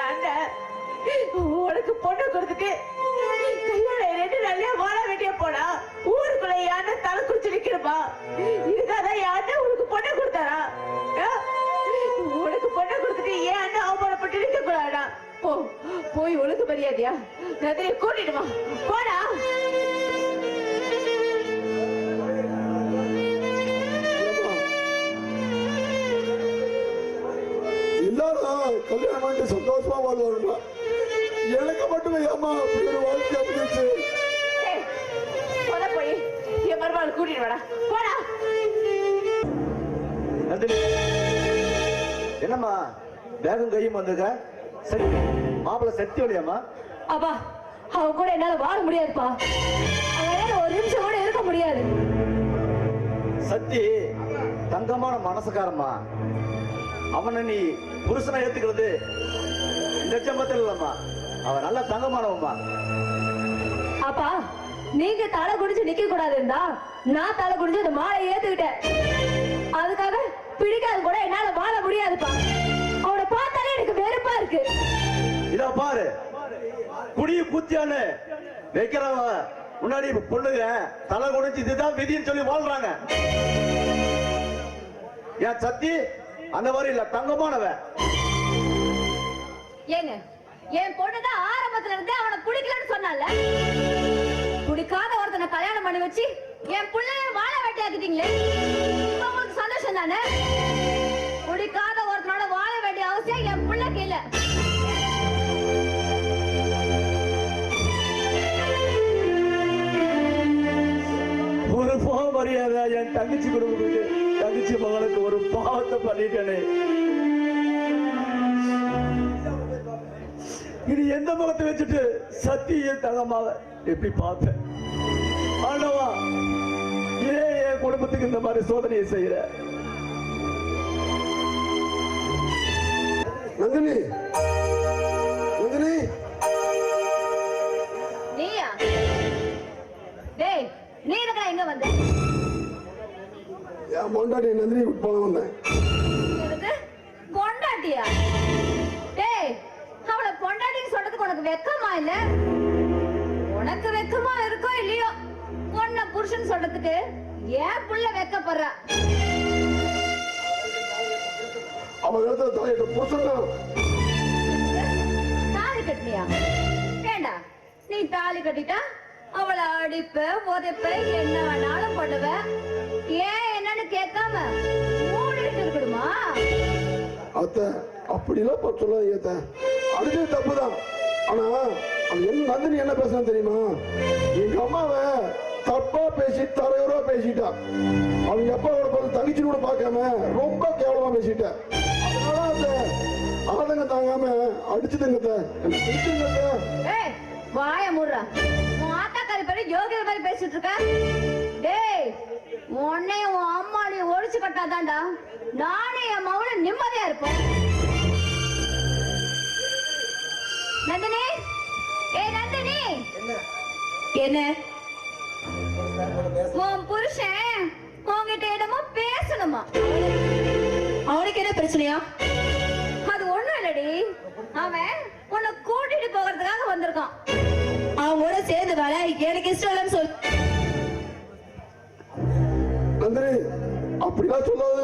அண்ணன் உனக்கு பொண்ணு கொடுத்துட்டு கல்யாணம் 2 நாள்லயே வாழ வேண்டிய போனா ஊருக்குள்ள யானை தலை குடிச்சு நிக்கணுமா? இதுக்காக யானை உனக்கு பொண்ணு கொடுத்தாரா? உனக்கு போ போய் ஒழுங்கு மரியாதையா நந்தினியை கூட்டிட்டு வா போடா. எல்லாரும் கல்யாணம் பண்ணி சந்தோஷமா வாழ்வாருமா, எனக்கு மட்டுமே ஏமா அப்படி ஒரு வாழ்க்கை அமைஞ்சிச்சு. போய் என் மருமகளை கூட்டிட்டு வாடா போடா. நந்தினி, என்னம்மா வேகம் கையும் வந்திருக்க? சரி, மாப்பிள்ள சக்தி வழியாமா? அப்பா அவன் கூட என்னால வாழ முடியாதுப்பா. அவனால ஒரு நிமிஷம் கூட இருக்க முடியாது. சக்தி தங்கமான மனசுக்காரம்மா. அவனை நீ புருஷனை ஏத்துக்கிறது இந்த ஜம்பத்தில் இல்லம்மா. அவன் நல்ல தங்கமானவம்மா. அப்பா நீங்க தலை குடிச்சு நிக்க கூடாது இருந்தா நான் தலை குடிச்சு அந்த மாலை ஏத்துக்கிட்டேன். அதுக்காக பிடிக்காது கூட என்னால வாழ முடியாதுப்பா. அவனை பார்த்தாலே எனக்கு வெறுப்பா இருக்கு. இத பாரு, குடிய குத்தியான்னு வைக்கிறவங்க முன்னாடி பொண்ணுங்க தலை குடிச்சு இதுதான் விதின்னு சொல்லி வாழ்றாங்க. என் சத்தி அந்த மாதிரி இல்ல, தங்கமானவன். ஏங்க என் பொண்ணுதான் ஆரம்பத்துல இருந்தே அவனை பிடிக்கலன்னு சொன்னால, பிடிக்காத ஒருத்தனை கல்யாணம் பண்ணி வச்சு என் பிள்ளைய வாழ வெட்டியாக்கிட்டீங்களே, உங்களுக்கு சந்தோஷம் தானே? பிடிக்காத ஒருத்தனோட வாழ வேண்டிய அவசியம் என் பிள்ளைக்கு இல்ல. ஒரு பாவம் மரியாதை என் தங்கச்சி குடும்பத்துக்கு, தங்கச்சி மகனுக்கு ஒரு பாவத்தை பண்ணிட்டேனே. இது எந்த முகத்தை வச்சுட்டு சத்திய தங்கமாக எப்படி பார்ப்பேன்? ஆண்டவா, ஏன் என் குடும்பத்துக்கு இந்த மாதிரி சோதனையை செய்யற? நந்தினி, நந்தினி, நீயா? டேய் நீ எதுக்குடா இங்க வந்த? என் பொண்டாட்டி நந்தினி போல வந்தேன். எதுக்கு பொண்டாட்டியா? டேய் அவளை பொண்டாட்டின்னு சொல்றதுக்கு உனக்கு வெக்கமா இல்ல? உனக்கு வெக்கமா இருக்கோ இல்லையோ, உன்னை புருஷன் சொல்றதுக்கு ஏன் புள்ள வெக்கப்படுறா? அவன் இடத்துல தலையிட்ட புருஷன் தாலி கட்டினியா? ஏண்டா நீ தாலி கட்டிட்டா அவளை அடிப்ப உதைப்ப என்ன வேணாலும் பண்ணுவ. ஏன் என்னன்னு கேட்காம மூடிட்டு இருக்கணுமா? அத்தை அப்படிலாம் சொல்லாதீங்க அத்தை, அடிச்சது தப்புதான். ஆனா அவன் என்ன நந்தினி என்ன பேசுறான்னு தெரியுமா? எங்க அம்மாவை தப்பா பேசி தலைவரா பேசிட்டான். அவங்க அப்பாவோட பார்த்து தங்கச்சி கூட பார்க்காம ரொம்ப கேவலமா பேசிட்டேன். அதனால அத்தை ஆதங்க தாங்காம அடிச்சுதுங்க அத்தை, எனக்கு பிடிச்சுங்க அத்தை. ஏய் வாய மூடுறா. உன் ஆத்தாக்காரி பேரு யோகிய மாதிரி பேசிட்டு இருக்க. டேய் உன்னையும் உன் அம்மாளையும் ஒழிச்சு கட்டாதான்டா நானே என் மவள நிம்மதியா இருப்பேன். நந்தினி, ஏ நந்தினி, என்ன உன் புருஷன் உன்கிட்ட என்னமோ பேசணுமா? அவனுக்கு என்ன பிரச்சனையா? அது ஒண்ணும் இல்லடி, அவன் உன்னை கூட்டிட்டு போகிறதுக்காக வந்திருக்கான். அவங்களோட சேர்ந்து வேற எனக்கு இஷ்டம் இல்லைன்னு சொல். நந்தினி அப்படிலாம் சொல்லாத.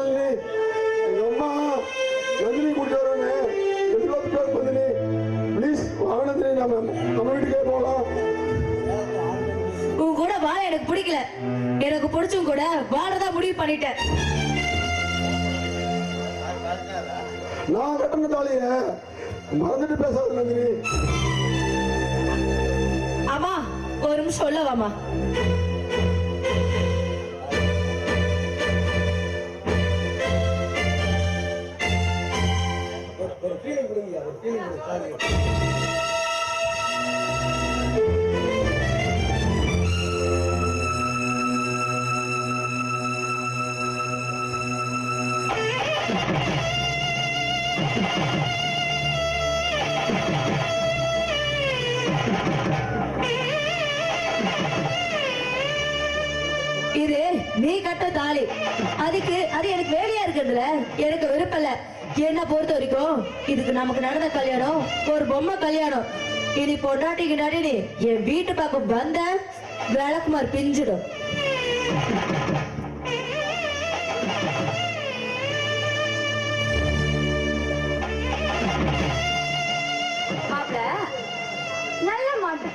எங்க அம்மா நந்தினி கூட்டிட்டு வரேன்னு எல்லாத்துக்கும் நந்தினி ப்ளீஸ் வாங்க நந்தினி, நம்ம வீட்டுக்கே போகலாம். உன் கூட வாழ எனக்கு பிடிக்கல, எனக்கு பிடிச்சும் கூட வாழதான் முடிவு பண்ணிட்டேன். நான் கட்டின தாலிய மறந்துட்டு பேசாத நந்தினி. ஆமா ஒரு நிமிஷம் சொல்லவாமா? இது நீ கட்ட தாலி, அதுக்கு அது எனக்கு வேலையா இருக்கிறதுல எனக்கு விருப்பம் இல்ல. என்ன பொறுத்த வரைக்கும் இதுக்கு நமக்கு நடந்த கல்யாணம் ஒரு பொம்மை கல்யாணம். இனி பொண்டாட்டிக்கு நடி என் வீட்டு பக்கம் வந்த விளக்குமார் பிஞ்சிடும்.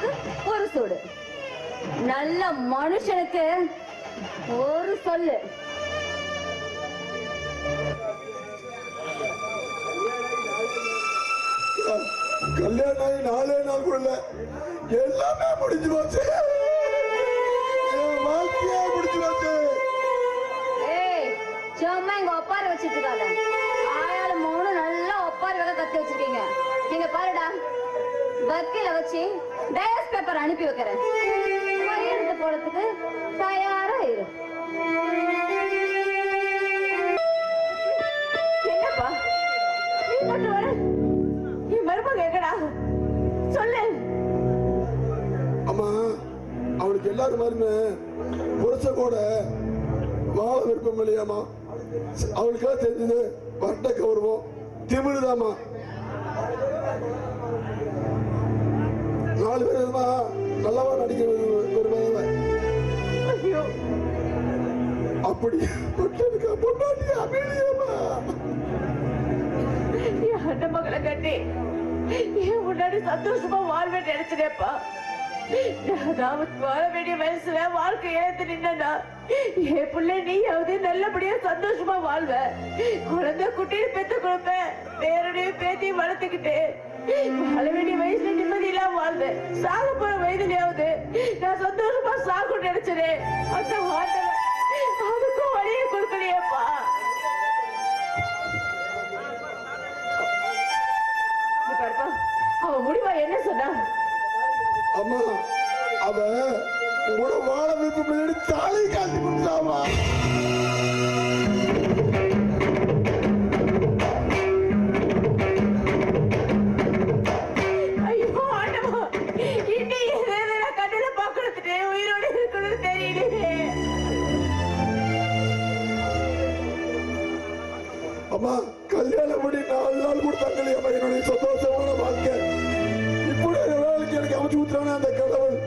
மனுஷனுக்கு ஒரு சூடு, நல்ல மனுஷனுக்கு ஒரு சொல்லு. கல்யாணம் ஆகி 4 நாளுக்குள்ள எல்லாமே முடிஞ்சு போச்சு. என் வாழ்க்கையே முடிஞ்சு போச்சு. ஏய், சும்மா இங்க ஒப்பாரி வச்சிட்டு இருக்காத. ஆயால மூணு நல்லா ஒப்பாரி வகை கத்து வச்சிருக்கீங்க. நீங்க பாருடா, வக்கீல வச்சு டைவர்ஸ் பேப்பர் அனுப்பி வைக்கிறேன். கையெழுத்து போடுறதுக்கு தயாரா இரு. என்னப்பா நீ மட்டும் வர? நீ மருமக எங்கடா சொல்லு. அம்மா, அவளுக்கு எல்லாரும் மாதிரிமே புருஷ கூட வாழ விருப்பம் இல்லையாமா. அவளுக்கெல்லாம் தெரிஞ்சது வட்ட கௌரவம், திமிழுதாமா. 4 பேர் இருந்தா நல்லவா நடிக்க விரும்புவவன். அப்படி பொண்டாட்டி அமைதியாமா. என் அண்ணன் மகளை கட்டி என் முன்னாடி சந்தோஷமா வாழ்வேன் நினைச்சினேப்பா. நான் வாழ வேண்டிய வயசுல வாழ்க்கை இழந்து நின்னா என் பிள்ளை நீயாவது நல்லபடியா சந்தோஷமா வாழ்வ. குழந்தை குட்டியும் பெத்து கொடுப்ப, பேரனையும் பேத்தியும் வளர்த்துக்கிட்டு வாழ வேண்டிய வயசுல நிம்மதியெல்லாம் வாழ்வேன். சாக போற வயதுலயாவது நான் சந்தோஷமா சாகும் நினைச்சேன். அந்த ஆண்டவன் அதுக்கும் வழியை கொடுக்கலையேப்பா. அவ முடிவா என்ன சொன்னா? அம்மா, அவ உங்களோட வாழ விருப்பம் தாலி காட்டி கொடுத்தாமா. ஐயோ ஆண்டவா, இன்னும் எதை கண்ணுல பாக்குறதுட்டு உயிரோட இருக்கணும்னு தெரியலையே. அம்மா, கல்யாணம் பண்ணி 4 நாள் கொடுத்தாங்க இல்லையா என்னுடைய சந்தோஷமான வாழ்க்கை. இப்படி எனக்கு அமைச்சு ஊத்துறானே அந்த கடவுள்.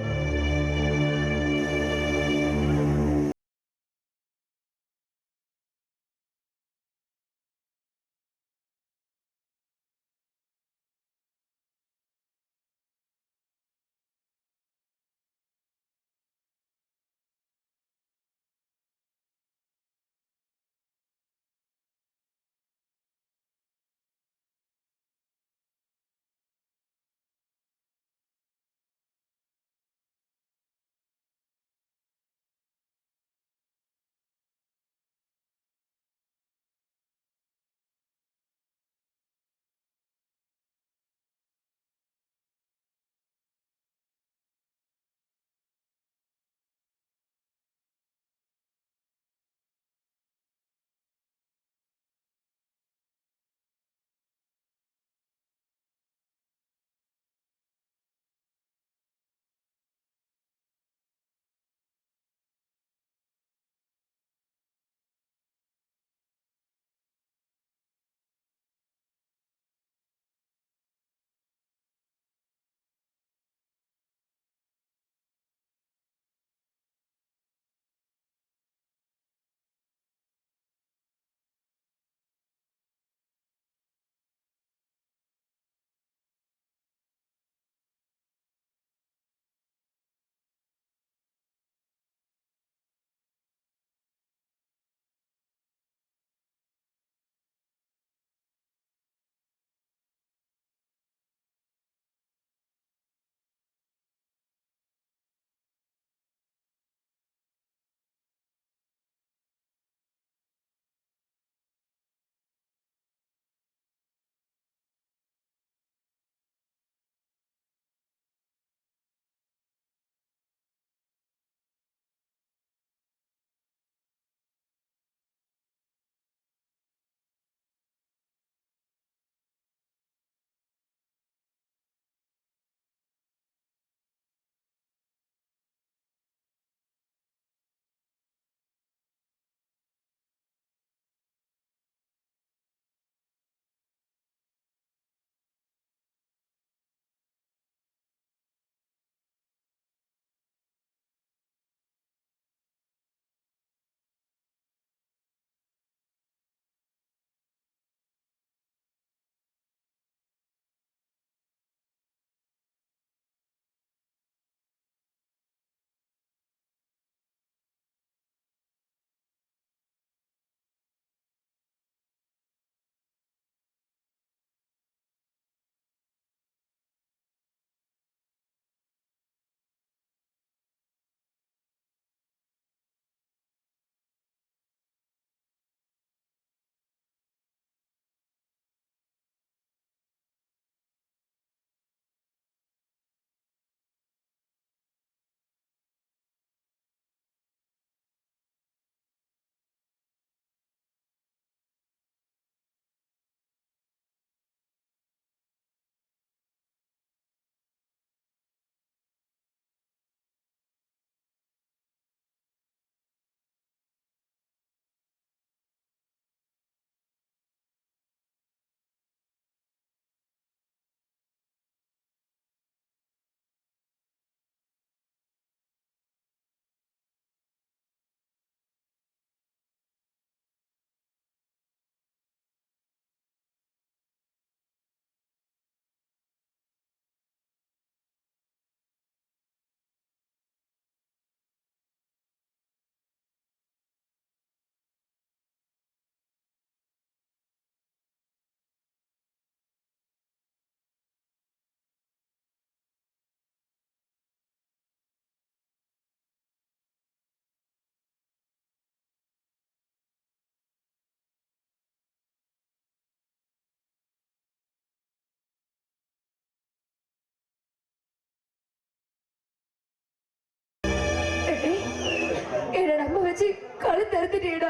கழுத்து அறுத்துட்டேடா.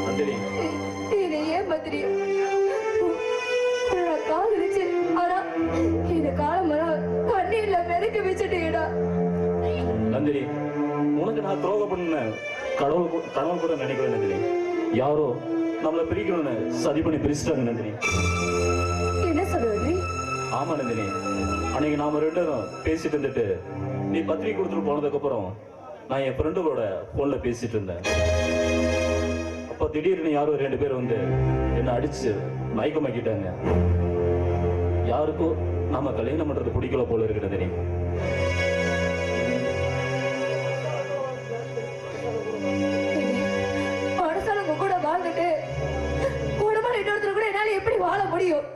நந்தினி, இதை ஏன் பத்திரி நான் காதலிச்சு, ஆனா இந்த காலம் கண்ணீர்ல மிதக்க வச்சுட்டேடா. நந்தினி, உனக்கு நான் துரோகம் பண்ண கடவுள் கூட நினைக்கிறேன் நந்தினி. யாரோ நம்மளை பிரிக்கணும்னு சதி பண்ணி பிரிச்சுட்டாங்க நந்தினி. என்ன சொல்றீ? ஆமா நந்தினி, அன்னைக்கு நாம ரெண்டு பேரும் பேசிட்டு இருந்துட்டு நீ பத்திரிக்கை கொடுத்துட்டு போனதுக்கு அப்புறம் நான் என் ஃப்ரெண்டுகளோட போன்ல பேசிட்டு இருந்தேன். அப்ப திடீர்னு யாரோ 2 பேர் வந்து என்ன அடிச்சு மயக்கமாக்கிட்டாங்க. யாருக்கும் நாம கல்யாணம் பண்றது பிடிக்கல போல இருக்கு நந்தினி. மனசாலுங்க கூட வாழ்ந்துட்டு உடம்புல இன்னொருத்தர் கூட என்னால எப்படி வாழ முடியும்?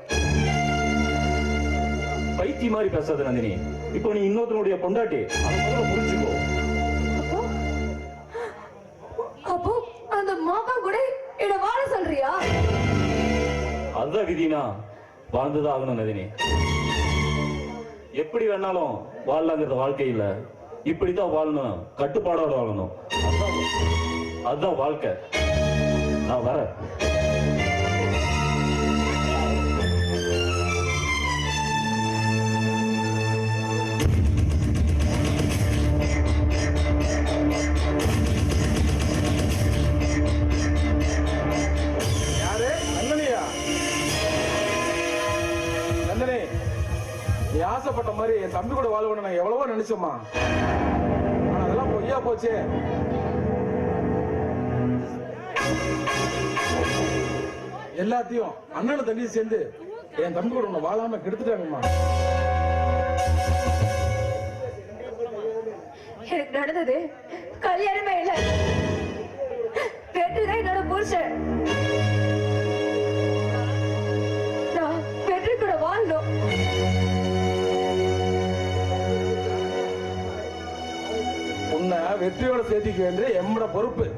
பைத்தி மாதிரி பேசாத நந்தினி. இப்போ நீ இன்னொருத்தனுடைய பொண்டாட்டி, அதை முதல்ல புரிஞ்சுக்கோ. அப்போ அந்த மாமா கூட என்ன வாழ சொல்றியா? அதுதான் விதினா வாழ்ந்துதான் ஆகணும் நந்தினி. எப்படி வேணாலும் வாழலாங்கிறது வாழ்க்கை இல்ல, இப்படித்தான் வாழணும், கட்டுப்பாடோட வாழணும். அதுதான் வாழ்க்கை. நான் வரேன். யாரு? நந்தினியா? நந்தினி, நீ ஆசைப்பட்ட மாதிரி என் தம்பி கூட வாழ்வன நான் எவ்வளவோ நினைச்சோமா. ஆனா அதெல்லாம் பொய்யா போச்சே. எல்லாத்தையும் அண்ணனும் தம்பியும் சேர்ந்து என் தம்பி கூட உன்னை வாழாம கெடுத்துட்டாங்கம்மா. எனக்கு நடந்தது கல்யாணமே இல்ல, வெற்றிதான் என்னோட புருஷன். நான் வெற்றி கூட வாழணும். உன்னை வெற்றியோட சேர்த்திக்க வேண்டிய எம்மோட பொறுப்பு.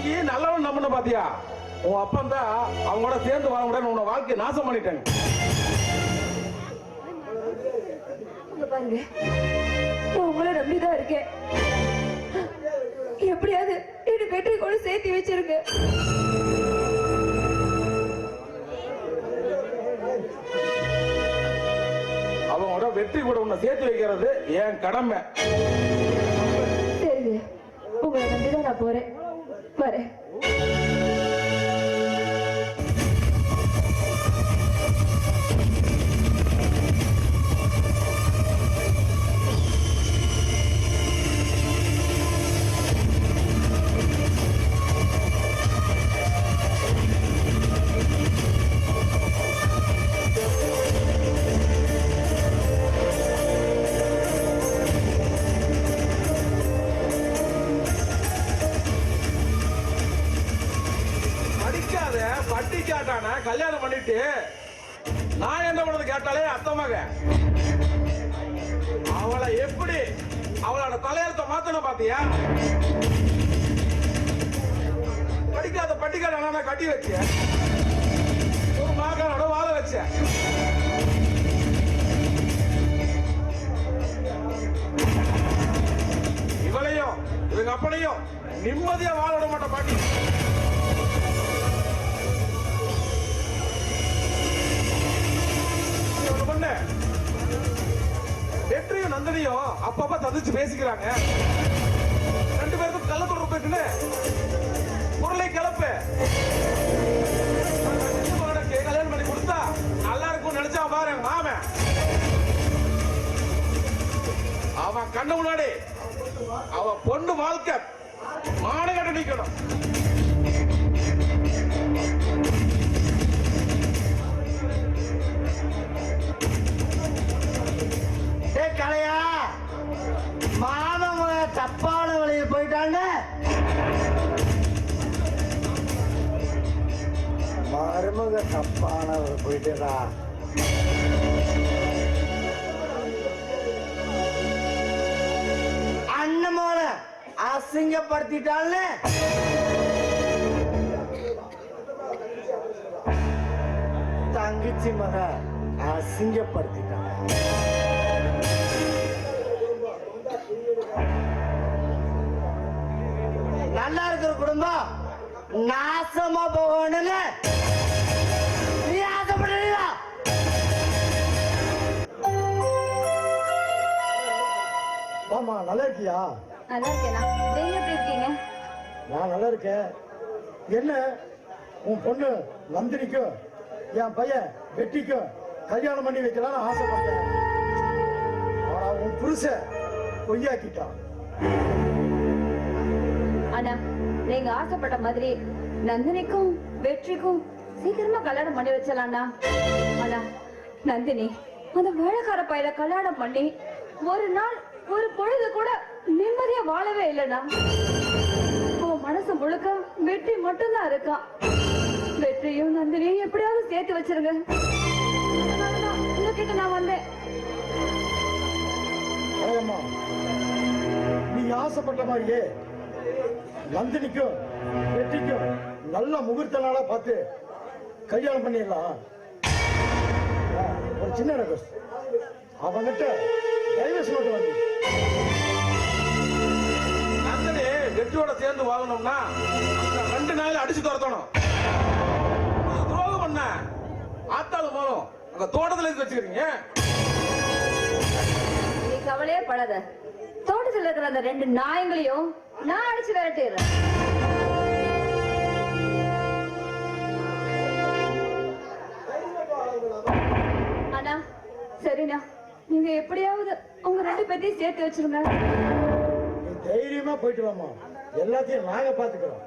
நீ நல்லவன் நம்பின பாத்தியா? உன் அப்பன் தான் அவங்களோட சேர்ந்து வாழ முடியாது உன்னை வாழ்க்கையை நாசம் பண்ணிட்டாங்க. பாருங்க, உங்களை நம்பிதான் இருக்கேன். எப்படியாவது என்ன வெற்றி கூட சேர்த்து வச்சிருங்க. அவங்களோட வெற்றி கூட உன்னை சேர்த்து வைக்கிறது என் கடமை. சரிங்க, உங்களை நம்பிதான் நான் போறேன். வரேன். கல்யாணம் பண்ணிட்டு நான் என்ன பண்ணது கேட்டாலே அத்தமாக அவளை எப்படி அவளோட தலையெழுத்த மாத்தணும் பாத்தியா? படிக்காத பட்டிக்கார நான் கட்டி வச்சேன், ஒரு மாக்காரோட வாழ வச்சேன். இவளையும் இவங்க அப்பனையும் நிம்மதியா வாழ விட மாட்டேன் பாட்டி. வெற்றியும் நந்தினியும் அப்பப்ப தந்திச்சு பேசிக்கிறாங்க. 2 பேருக்கும் கள்ள தொடர்பு இருக்குன்னு பொருளை கிளப்பு. கல்யாணம் பண்ணி கொடுத்தா நல்லா இருக்கும் நினைச்சா பாரு மாமன். அவன் கண்ணு முன்னாடி அவன் பொண்ணு வாழ்க்கை மானகட்ட நிக்கணும். கலையா மாமன் தப்பான வழியை போயிட்டாங்க. மருமக தப்பான போயிட்டா. அண்ணமோல அசிங்கப்படுத்திட்டாள். தங்கச்சி மக அசிங்கப்படுத்திட்டாங்க. குடும்பம் நாசமா போகணும்னு நீ ஆசைப்படுறீங்களா? ஆமா, நல்லா இருக்கியா? நல்லா இருக்கேனா? நீங்க எப்படி இருக்கீங்க? நான் நல்லா இருக்கேன். என்ன உன் பொண்ணு நந்தினிக்கும் என் பையன் வெட்டிக்கும் கல்யாணம் பண்ணி வைக்கலாம்னு ஆசைப்பட்டேன். ஆனா உன் புருஷன் பொய்யாக்கிட்டான். ஆனா நீங்க ஆசைப்பட்ட மாதிரி நந்தினிக்கும் வெற்றிக்கும் சீக்கிரமா கல்யாணம் பண்ணி வச்சலாம்னா. ஆனா நந்தினி அந்த வேலைக்கார பையல கல்யாணம் பண்ணி ஒரு நாள் ஒரு பொழுது கூட நிம்மதியா வாழவே இல்லைனா. உன் மனசு முழுக்க வெற்றி மட்டும்தான் இருக்கான். வெற்றியும் நந்தினியும் எப்படியாவது சேர்த்து வச்சிருங்க. அதனாலதான் உங்ககிட்ட நான் வந்தேன். ஆமா, நீ ஆசைப்பட்ட மாதிரியே நந்தினிக்கும் வெற்றிக்கும் நல்ல முகூர்த்த நாளா பார்த்து கல்யாணம் பண்ணிடலாம். ஒரு சின்ன ரெக்வஸ்ட், அவன்கிட்ட டைவர்ஸ் நோட்டு வந்து நந்தினி வெற்றியோட சேர்ந்து வாங்கணும்னா அந்த 2 நாள் அடிச்சு துரத்தணும். துரோகம் பண்ண ஆத்தாளு போலும் அங்க தோட்டத்துல இருந்து வச்சுக்கிறீங்க. நீ கவலையே படாத. தோட்டத்தில் இருக்கிற அந்த 2 நாயங்களையும் நான் அடிச்சு விரட்டிடுறேன். அண்ணா சரிண்ணா, நீங்க எப்படியாவது உங்க 2 பேத்தையும் சேர்த்து வச்சிருங்க. நீ தைரியமா போயிட்டு வாமா, எல்லாத்தையும் நாங்க பாத்துக்கிறோம்.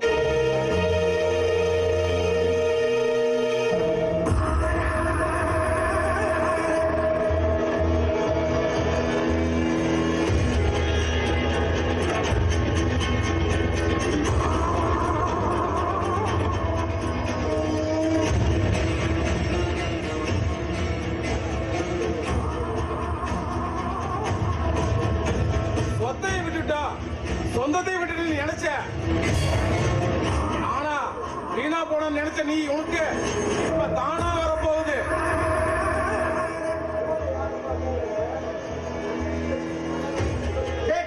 சொத்தையும் விட்டுட்டா சொந்தத்தையும் விட்டுட்டு நீ நினைச்ச. ஆனா வீணா போன நினைச்ச நீ உனக்கு இப்ப தானா வரப்போகுது.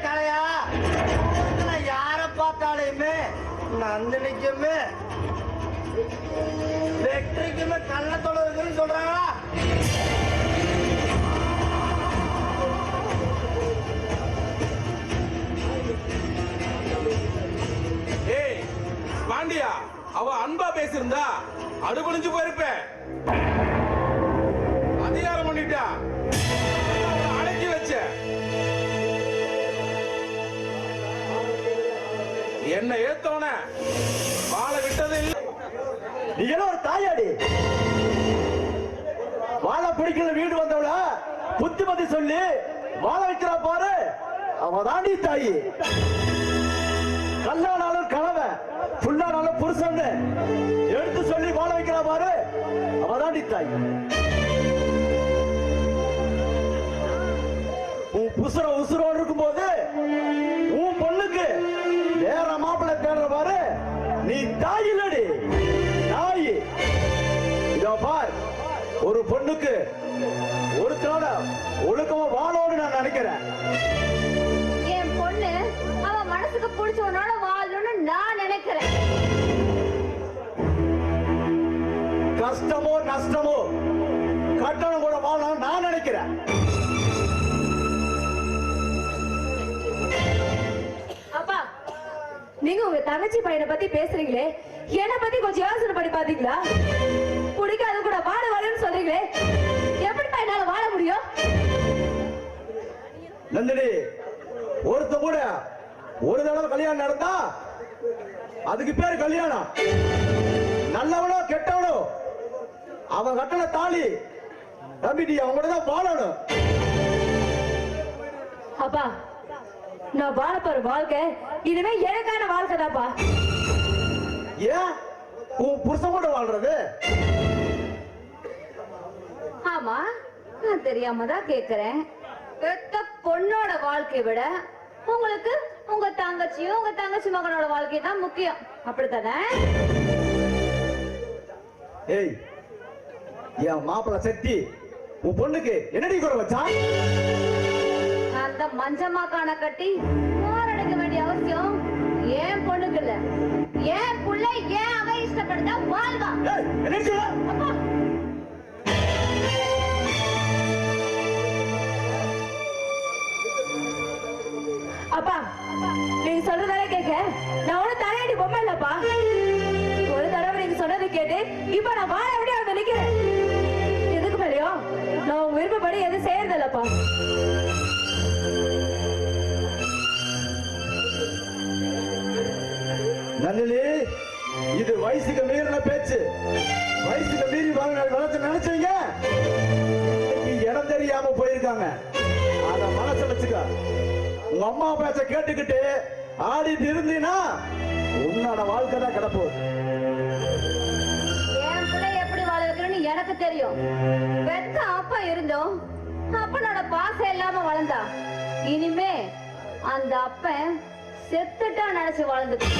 கலையா, யார பார்த்தாலுமே நந்தினிக்குமே வெற்றிக்குமே கள்ளத்தோட இருக்குன்னு சொல்றாங்களா? ஏய் பாண்டியா, அவ அன்பா பேசியிருந்தா அடுபணிஞ்சு போயிருப்பேன். அதிகாரம் பண்ணிட்டா, அவளை அடக்கி வச்ச. என்ன ஏத்தவன வாழ விட்டது இல்லை. நீ என்ன ஒரு தாயாடி? வாழ பிடிக்கல வீடு வந்தவள புத்திமதி சொல்லி வாழ வைக்கிறா பாரு, அவ தாண்டி தாயி. கல்லானாலும் கலவை, புல்லானாலும் புருஷன் எடுத்து சொல்லி வாழ வைக்கிறா பாரு, அவ தாண்டி தாயி. உன் புசுர உசுரோடு இருக்கும் போது உன் பொண்ணுக்கு வேற மாப்பிள்ளை தேடுற பாரு, நீ தாய் இல்லடி, தாய். இதோ பார், ஒரு பொண்ணுக்கு ஒருத்தரோட ஒழுக்கமா வாழோடு நான் நினைக்கிறேன். என் பொண்ணு அவ மனசுக்கு பிடிச்சவனோட வாழணும்னு நான் நினைக்கிறேன். கஷ்டமோ நஷ்டமோ கட்டணம் கூட வாழணும் நான் நினைக்கிறேன். அப்பா, நீங்க உங்க தங்கச்சி பையனை பத்தி பேசுறீங்களே, என்ன பத்தி கொஞ்சம் யோசனை பண்ணி பாத்தீங்களா? பிடிக்காத கூட வாழ வாழன்னு சொல்றீங்களே, எப்படி என்னால வாழ முடியும்? நந்தினி, ஒருத்த கூட ஒரு தடவை கல்யாணம் நடந்தா அதுக்கு பேரு கல்யாணம். நல்லவனோ கெட்டவனோ அவன் கட்டண தாலி தம்பி, நீ அவங்க கூட தான் வாழணும். அப்பா, நான் வாழ போற வாழ்க்கை இதுவே எனக்கான வாழ்க்கை தான்ப்பா. ஏன் உன் புருஷன் கூட வாழ்றது? ஆமா, நான் தெரியாம தான் கேக்குறேன். பெத்த பொண்ணோட வாழ்க்கையை விட உங்களுக்கு உங்க தங்கச்சியும் உங்க தங்கச்சி மகனோட வாழ்க்கை தான் முக்கியம், அப்படித்தானே? ஏய், என் மாப்பிள்ள சக்தி உன் பொண்ணுக்கு என்னடி குறை வச்சா? அந்த மஞ்சமாக்கான கட்டி மாரடைக்க வேண்டிய அவசியம் என் பொண்ணுக்கு இல்ல, ஏன் புள்ள ஏன் அவ இஷ்டப்படுதா வாழ்வா. ஏய், என்ன சொல்ற? அப்பா அப்பா நீங்க சொல்றதால கேட்க நான் ஒண்ணு தலையடி பொம்மை இல்லப்பா. ஒரு தடவை நீங்க சொன்னது கேட்டு இப்ப நான் வாழ விட வந்து நிக்கிறேன். எதுக்கு மேலையோ நான் உங்க விருப்பப்படி எதுவும் செய்யறதில்லப்பா. நந்தினி, இது வயசுக்கு மீறின பேச்சு. வயசுக்கு மீறி வளர்த்து நினைச்சீங்க இடம் தெரியாம போயிருக்காங்க. அத மனசு வச்சுக்க. உங்க அம்மா பேச்ச கேட்டுக்கிட்டு ஆடிட்டு இருந்தீன்னா உன்னோட வாழ்க்கை தான் கிடப்போம். என் பிள்ளை எப்படி வாழ வைக்கணும்னு எனக்கு தெரியும். பெத்த அப்பா இருந்தோம் அப்பனோட பாசம் இல்லாம வளர்ந்தா. இனிமே அந்த அப்பன் செத்துட்டா நினைச்சு வாழ்ந்துட்டு.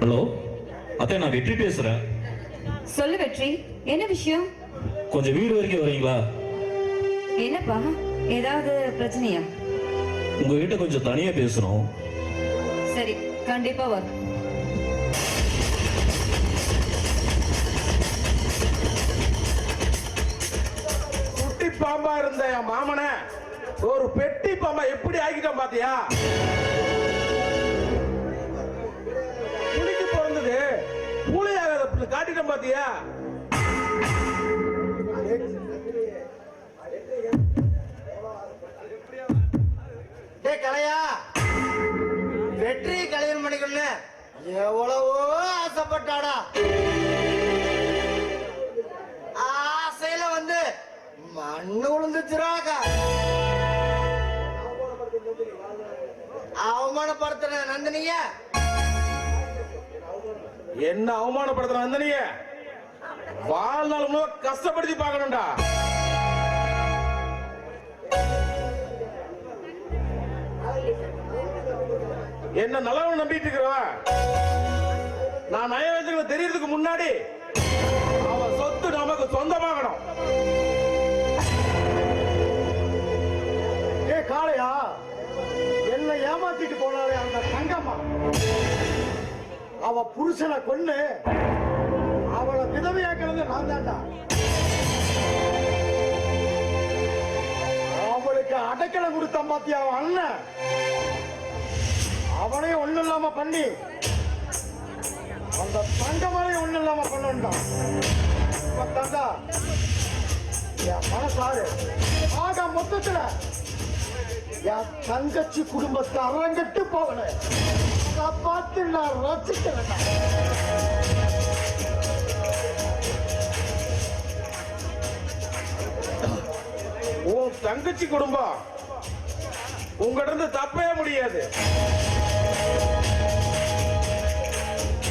ஹலோ அத்தை, நான் வெற்றி பேசுறேன். சொல்லு வெற்றி, என்ன விஷயம்? கொஞ்சம் வீடு வரைக்கும் வரீங்களா? என்னப்பா, ஏதாவது பிரச்சனையா? உங்ககிட்ட கொஞ்சம் தனியா பேசணும். சரி, கண்டிப்பா வரும். குட்டி பாம்பா இருந்த என் மாமனை ஒரு பெட்டி பாம்பா எப்படி ஆக்கிட்டான் பாத்தியா? புளிக்கு பிறந்தது புளியாக காட்டிட்டான் பாத்தியா? கலையா, வெற்றி கல்யாணம் பண்ணிக்கணும் எவ்வளவோ ஆசைப்பட்டாடா. ஆசையில வந்து மண்ணு விழுந்துச்சுராக்கா. அவமானப்படுத்தின நந்தினிய என்ன அவமானப்படுத்துற நந்தினிய வாழ்நாள் முழுவதும் கஷ்டப்படுத்தி பார்க்கணும்டா. என்ன நல்லவன் நம்பிட்டு இருக்கிறவ நான் நயவஞ்சக தெரியறதுக்கு முன்னாடி அவன் சொத்து நமக்கு சொந்தமாகணும். ஏ காளையா, என்ன ஏமாத்திட்டு போனாலே அந்த தங்கம்மா, அவ புருஷனை கொன்னு அவளை விதவையாக்கிறது நான் தான்டா. அவளுக்கு அடைக்கலம் கொடுத்தான் பாத்தியா அவன் அண்ணன், அவனே ஒண்ணு இல்லாம பண்ணி அந்த தங்கமலை ஒண்ணு இல்லாம பண்ணா. தந்தா என் மனசாரு ஆக மொத்தத்துல என் தங்கச்சி குடும்பத்தை அரங்கட்டு போகல பார்த்து நான் ரசிக்கிறேன். உன் தங்கச்சி குடும்பம் உங்ககிட்ட இருந்து தப்பவே முடியாது.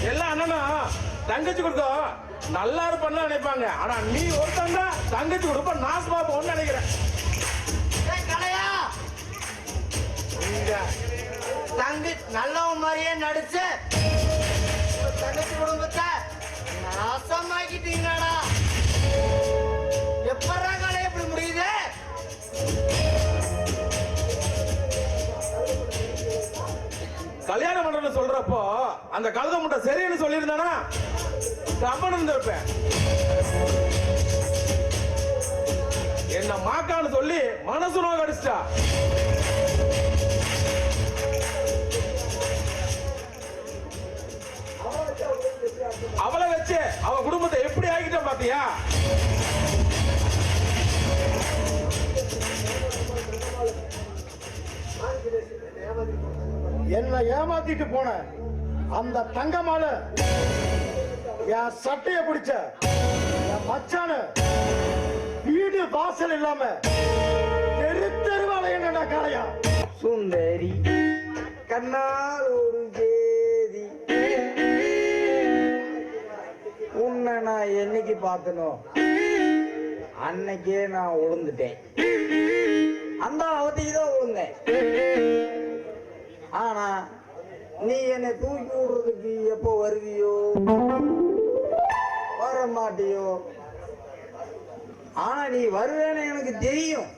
எல்லா அண்ணனும் தங்கச்சி குடும்பம் நல்லா இருப்பான்னு நினைப்பாங்க. ஆனா நீ ஒருத்தன் தான் தங்கச்சி குடும்பம் நாசமா போன்னு நினைக்கிறேன். கலையா, தங்கி நல்லவன் மாதிரியே நடிச்சு தங்கச்சி குடும்பத்தை நாசமாக்கிட்டீங்கடா. எப்படா கலை எப்படி முடியுது? கல்யாணம் பண்றேன்னு சொல்றப்போ அந்த கழுத முட்டை சரின்னு சொல்லியிருந்தானா கம்மன் இருந்திருப்பேன். என்ன மாக்கான்னு சொல்லி மனசு நோக அடிச்சிட்டா. அவளை வச்சு அவ குடும்பத்தை எப்படி ஆகிட்டான் பாத்தியா? என்ன ஏமாத்திட்டு போன அந்த தங்கமால என் சட்டைய பிடிச்ச என் மச்சான வீடு வாசல் இல்லாம தெரு தெருவால என்னடா காளையா. சுந்தரி கண்ணால் ஒரு சேதி உன்னை நான் என்னைக்கு பார்த்தனோ அன்னைக்கே நான் விழுந்துட்டேன். அந்த அவதிக்கு தான் விழுந்தேன். ஆனா நீ என்னை தூக்கி விடுறதுக்கு எப்போ வருவியோ வர மாட்டியோ. ஆனா நீ வருவேன்னு எனக்கு தெரியும்.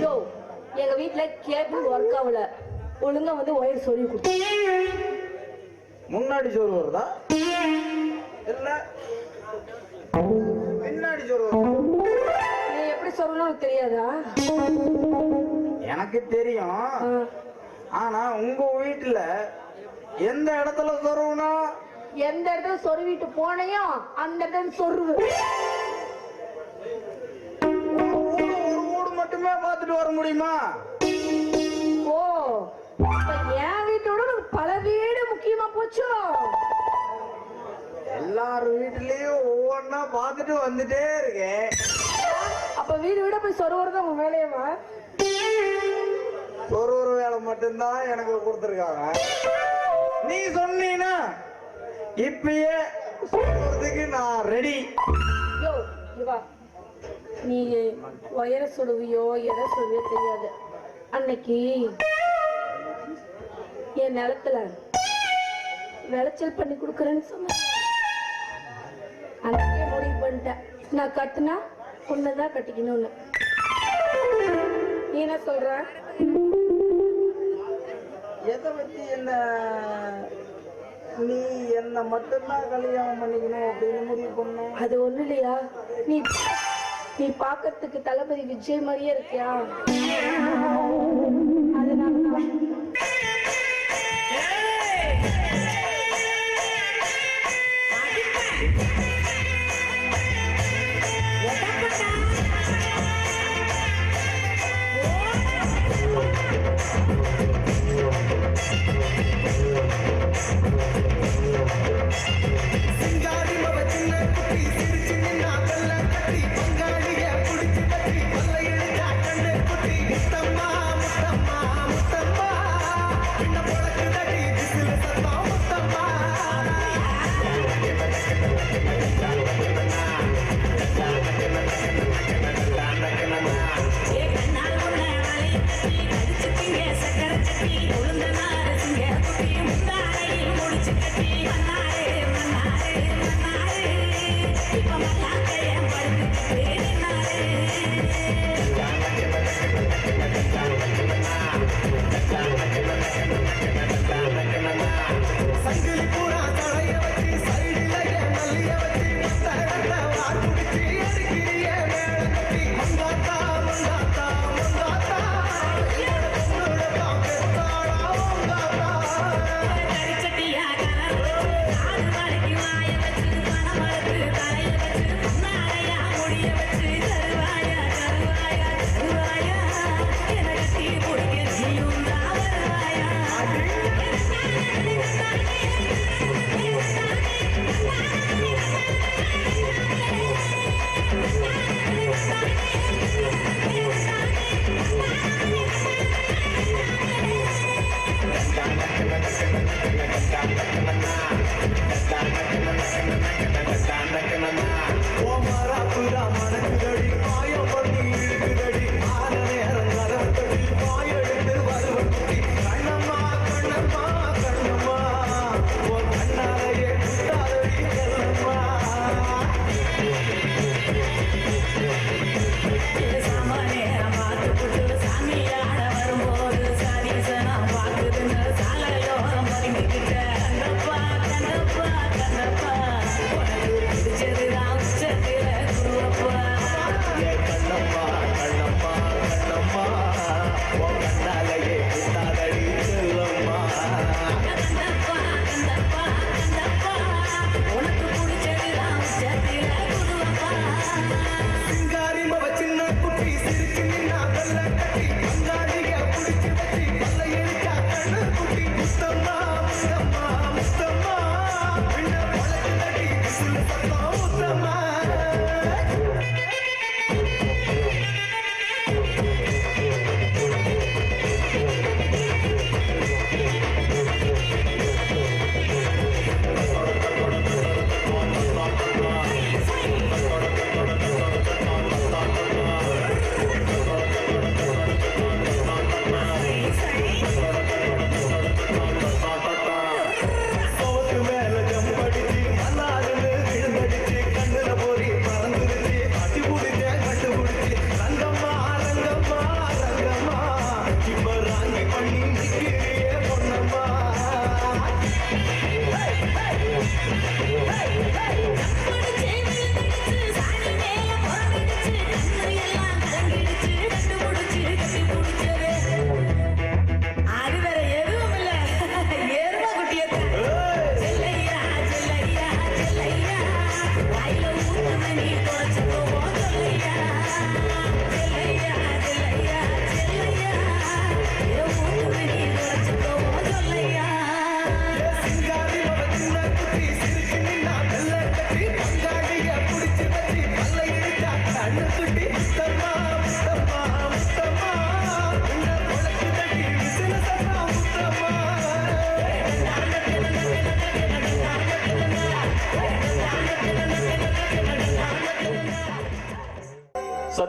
யோ, எங்க வீட்டுல கேபிள் ஒர்க் ஆகல, ஒழுங்கா வந்து ஒயர் சொல்லி கொடுத்து. முன்னாடி சோறு வருதா இல்ல பின்னாடி சோறு வருதா? நீ எப்படி சொல்லணும்னு தெரியாதா? எனக்கு தெரியும். ஆனா உங்க வீட்டுல எந்த இடத்துல சொருவுனா? எந்த இடத்துல சொருவிட்டு போனையோ அந்த இடத்துல சொருவு. ஒரு வீடு மட்டுமே பார்த்துட்டு வர முடியுமா? ஓ, அப்ப என் வீட்டோட உனக்கு பல வீடு முக்கியமா போச்சோ? எல்லார் வீட்டுலயும் ஒவ்வொன்னா பார்த்துட்டு வந்துட்டே இருக்கேன். அப்ப வீடு வீட போய் சொருவுறது உங்க வேலையவா? ஒரு வேலை மட்டும்தான் எனக்கு கொடுத்துருக்காங்க. நீ சொன்னீன்னா இப்பயே சொல்றதுக்கு நான் ரெடி. யோ, இவா, நீ ஒயர சொல்லுவியோ எதை சொல்லுவியோ தெரியாது. அன்னைக்கு என் நிலத்துல விளைச்சல் பண்ணி கொடுக்குறேன்னு சொன்ன. அன்னைக்கே முடிவு பண்ணிட்டேன், நான் கட்டுனா ஒண்ணுதான் கட்டிக்கணும்னு. நீ என்ன சொல்ற? எதை வச்சு என்ன நீ என்ன மட்டும்தான் கல்யாணம் பண்ணிக்கணும் அப்படின்னு முடிவு பண்ணும்? அது ஒண்ணு இல்லையா, நீ நீ பாக்கிறதுக்கு தளபதி விஜய் மாதிரியே இருக்கியா, அதனாலதான். முத்தம்மா முத்தம்மா முத்தம்மா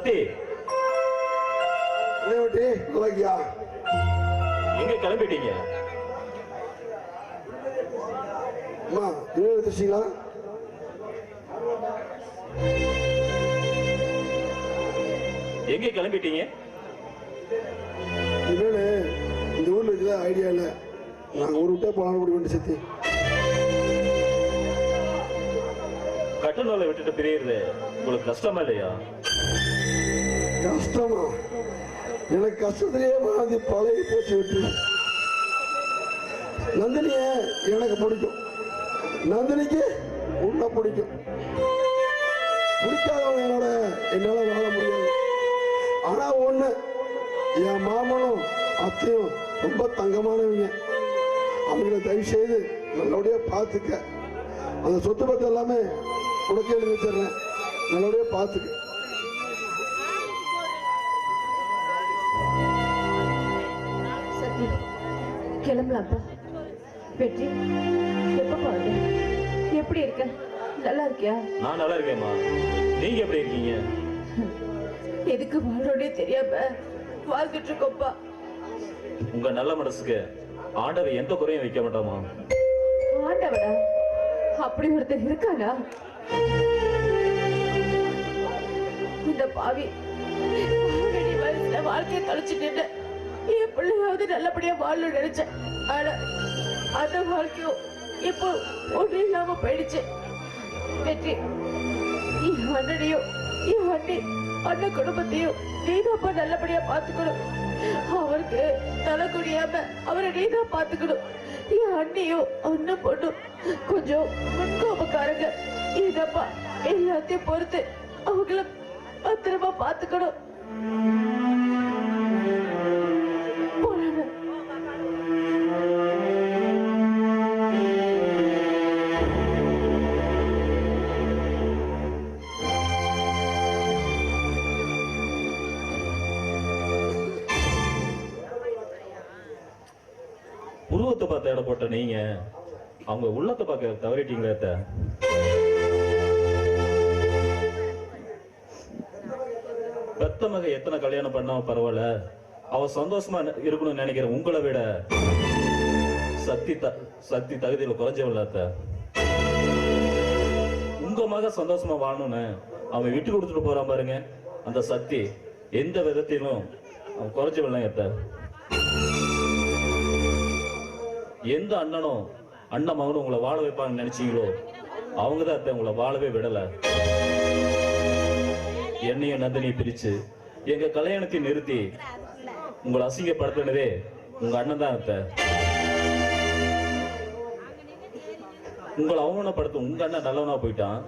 சக்தி வெட்டி நல்லாக்கியா? எங்க கிளம்பிட்டீங்க? அம்மா இன்னும் எடுத்துச்சிங்களா? எங்க கிளம்பிட்டீங்க? இன்னொன்னு இந்த ஊர்ல இருக்குதா ஐடியா இல்லை. நாங்கள் ஊர் விட்டே போனாலும் கூட கொண்டு சேர்த்து கட்டுநூலை விட்டுட்டு பிரியறது உங்களுக்கு கஷ்டமா இல்லையா? கஷ்டமா? எனக்கு கஷ்டத்திலேயே மாதிரி பழகி போச்சு விட்டு. நந்தினிய எனக்கு பிடிக்கும், நந்தினிக்கு உன்னை பிடிக்கும். பிடிக்காதவங்க என்னால வாழ முடியாது. ஆனா ஒண்ணு, என் மாமனும் அத்தையும் ரொம்ப தங்கமானவங்க. அவங்களை தயவு செய்து நல்லபடியா பார்த்துக்க. அந்த சொத்து பத்து எல்லாமே உனக்கு எழுதி வச்சிடுறேன், நல்லபடியா பார்த்துக்க. சக்தி கிளம்பலாம்ப்பா. வெற்றி எப்ப பாருங்க, எப்படி இருக்க? நல்லா இருக்கியா? நான் நல்லா இருக்கேம்மா. நீங்க எப்படி இருக்கீங்க? எதுக்கு வாழ்றோடே தெரியாம வாழ்ந்துட்டு இருக்கோம்ப்பா. உங்க நல்ல மனசுக்கு ஆண்டவர் எந்த குறையும் வைக்க மாட்டாமா. ஆண்டவடா, அப்படி ஒருத்தர் இருக்கானா? இந்த பாவி ஆல்ரெடி வயசுல வாழ்க்கையை தொலைச்சிட்டு என் பிள்ளையாவது நல்லபடியா வாழணும்னு நினைச்சேன். ஆனா அந்த வாழ்க்கையும் இப்போ ஒண்ணு இல்லாம போயிடுச்சு. வெற்றி, என் அண்ணனையும் என் அண்ணன் குடும்பத்தையும் நீதாப்பா நல்லபடியா பாத்துக்கணும். அவருக்கு தலை குடியாம அவரை நீதான் பாத்துக்கணும். என் அண்ணியும் அண்ணன் பொண்ணும் கொஞ்சம் முன்கோபக்காரங்க. இதப்பா எல்லாத்தையும் பொறுத்து அவங்கள பத்திரமா பாத்துக்கணும். உருவத்தை பார்த்து இடம் போட்ட நீங்க அவங்க உள்ளத்தை பார்க்க தவறிட்டீங்களே அத்தை. பெத்த மக எத்தனை கல்யாணம் பண்ணாம பரவாயில்ல, அவ சந்தோஷமா இருக்கணும்னு நினைக்கிற உங்களை விட சக்தி தகுதியில குறைஞ்சவில்ல அத்தை. உங்க மக சந்தோஷமா வாழணும்னு அவன் விட்டு கொடுத்துட்டு போறான் பாருங்க, அந்த சக்தி எந்த விதத்திலும் அவன் குறைஞ்சவில்லை அத்தை. எந்த அண்ணனும் அண்ணன் மகனும் உங்களை வாழ வைப்பாங்கன்னு நினைச்சீங்களோ அவங்கதான் அத்தை உங்களை வாழவே விடல. என்னையும் நந்தினியை பிரிச்சு எங்க கல்யாணத்தை நிறுத்தி உங்களை அசிங்கப்படுத்தினதே உங்க அண்ணன் தான் அத்தை. உங்களை அவமானப்படுத்த உங்க அண்ணன் நல்லவனா போயிட்டான்.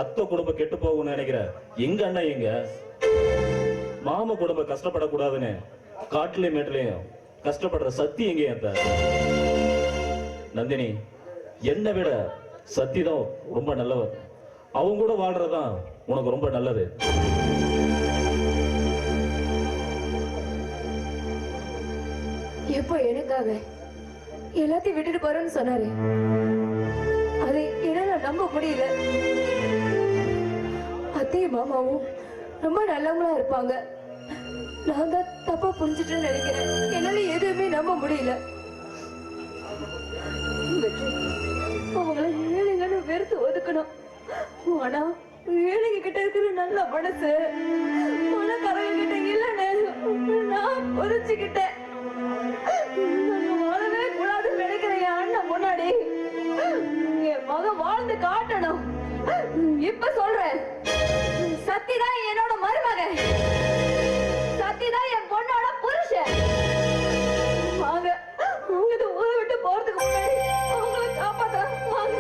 அத்தை குடும்பம் கெட்டு போகும்னு நினைக்கிற எங்க அண்ணன் எங்க மாமா குடும்பம் கஷ்டப்படக்கூடாதுன்னு காட்டுலயும் மேட்டுலயும் கஷ்டப்படுற சக்தி எங்கே அத்தை. நந்தினி, என்னை விட சக்தி தான் ரொம்ப நல்லவர். அவங்க கூட வாழ்றதுதான் உனக்கு ரொம்ப நல்லது. எப்போ எனக்காக எல்லாத்தையும் விட்டுட்டு போறேன்னு சொன்னாரு, அதை என்னால நம்ப முடியல. அத்தையும் மாமாவும் ரொம்ப நல்லவங்களா இருப்பாங்க. நான் தான் தப்பா புரிஞ்சுட்டேன்னு நினைக்கிறேன். என்னால எதுவுமே நம்ப முடியல. அவங்கள ஏழைங்கன்னு வெறுத்து ஒதுக்கணும். ஆனா ஏழைங்க கிட்ட இருக்கிற நல்ல மனசு பணக்காரங்க கிட்ட இல்லன்னு நான் புரிஞ்சுக்கிட்டேன். வாழவே கூடாதுன்னு நினைக்கிற என் அண்ணன் முன்னாடி என் மகன் வாழ்ந்து காட்டணும். இப்ப சொல்றேன், சக்தி தான் என்னோட மருமகன், சக்தி தான் என் பொண்ணோட புருஷன். வாங்க, அவங்க ஊரை விட்டு போறதுக்கு முன்னாடி அவங்களை காப்பாத்த வாங்க.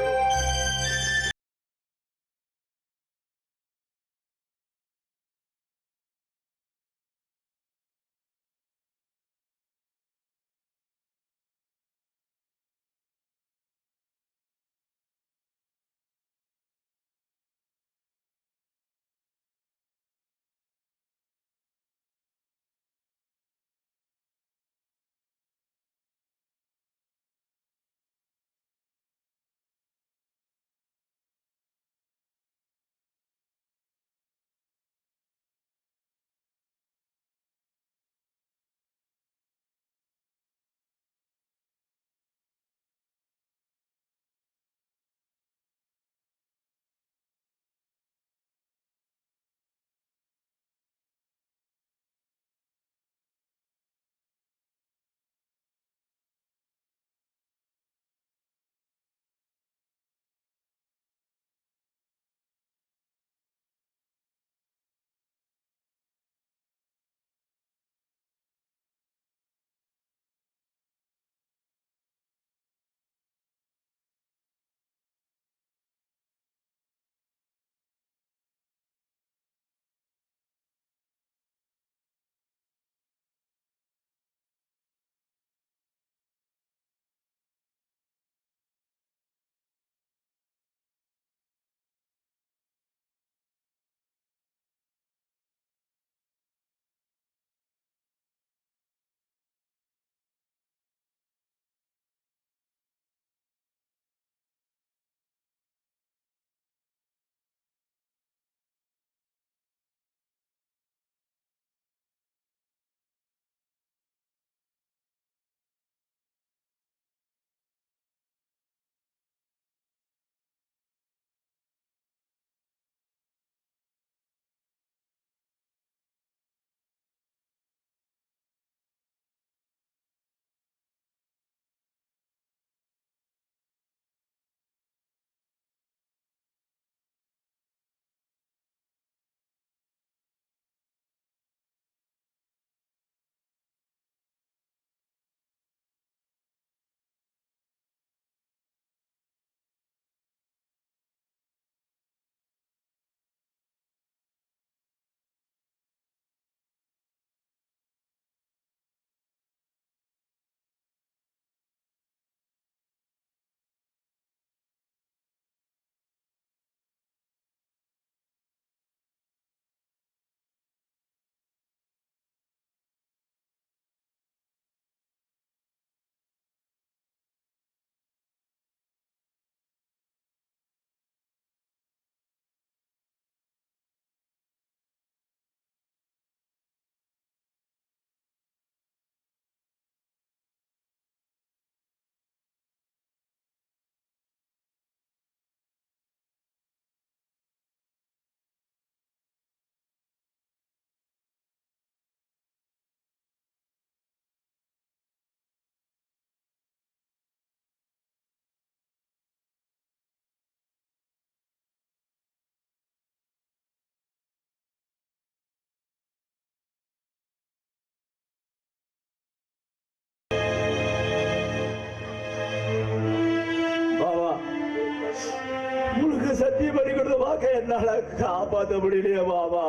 வாக்க என்னால காப்பாற்ற முடியலையே மாமா.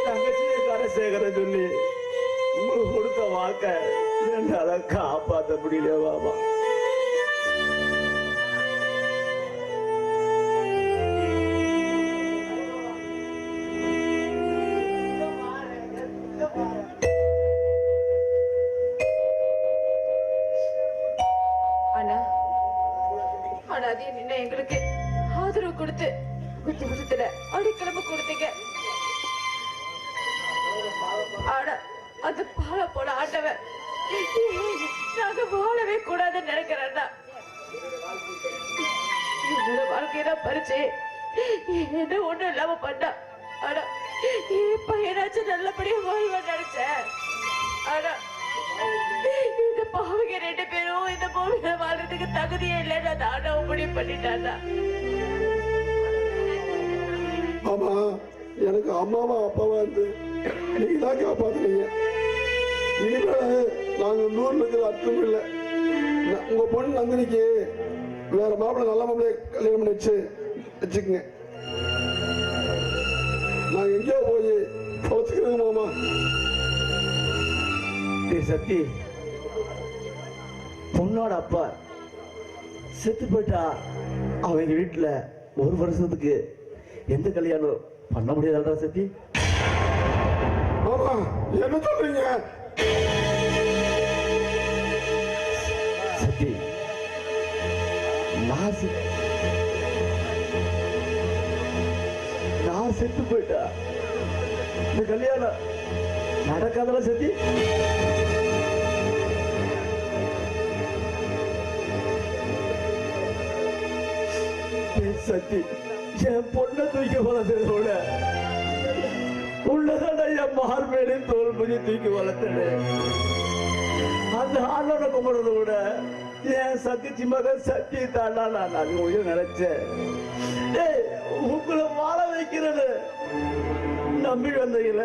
தங்கச்சியை கரை சேகர சொல்லி உங்களுக்கு கொடுத்த வாக்க என்னால காப்பாற்ற முடியலையே மாமா. எங்களுக்கு ஆதரவு கொடுத்து குத்துத்துல அடிக்கிழமை கொடுத்தீங்க. ஆனா அது பால போல ஆண்டவன் நாங்க வாழவே கூடாதுன்னு நினைக்கிறேன்னா என்னோட வாழ்க்கையெல்லாம் பறிச்சு என்ன ஒண்ணும் இல்லாம பண்ணா. ஆனா என் பையனாச்சும் நல்லபடியா வாழ்வான்னு நினைச்சேன். ஆனா இந்த பாவங்க 2 பேரும் இந்த பூமியில வாழ்றதுக்கு தகுதியே இல்லைன்னு அந்த ஆண்டவன் முடிவு பண்ணிட்டானா. ஆமா, எனக்கு அம்மாவா அப்பாவா இருந்து நீங்க தான் காப்பாத்துனீங்க. இனிமேல நாங்க 100 இருக்கிற அர்த்தம் இல்லை. உங்க பொண்ணு நந்தினிக்கு வேற மாப்பிள்ளை நல்ல மாப்பிள்ளைய கல்யாணம் பண்ணி வச்சுக்குங்க. நாங்க எங்கேயோ போய் பொழைச்சுக்கிறோங்க மாமா. சக்தி, பொண்ணோட அப்பா செத்து போயிட்டா அவங்க வீட்டுல 1 வருஷத்துக்கு எந்த கல்யாணம் பண்ண முடியாதா சக்தி? மாமா என்ன சொல்றீங்க? சக்தி, நான் செத்து போயிட்டா இந்த கல்யாணம் நடக்காதா சக்தி? சக்தி, என் பொண்ணை தூக்கி வளர்த்ததோட உள்ளதான என் மார்பேலையும் தோல் புதி தூக்கி வளர்த்தேன். அந்த ஆளோட கும்பிடுறத விட என் சத்திச்சி மகன் சக்தி தாண்டா நான் அது உயிர் நினைச்சேன். உங்களை வாழ வைக்கிறது நம்பி வந்தீங்கள.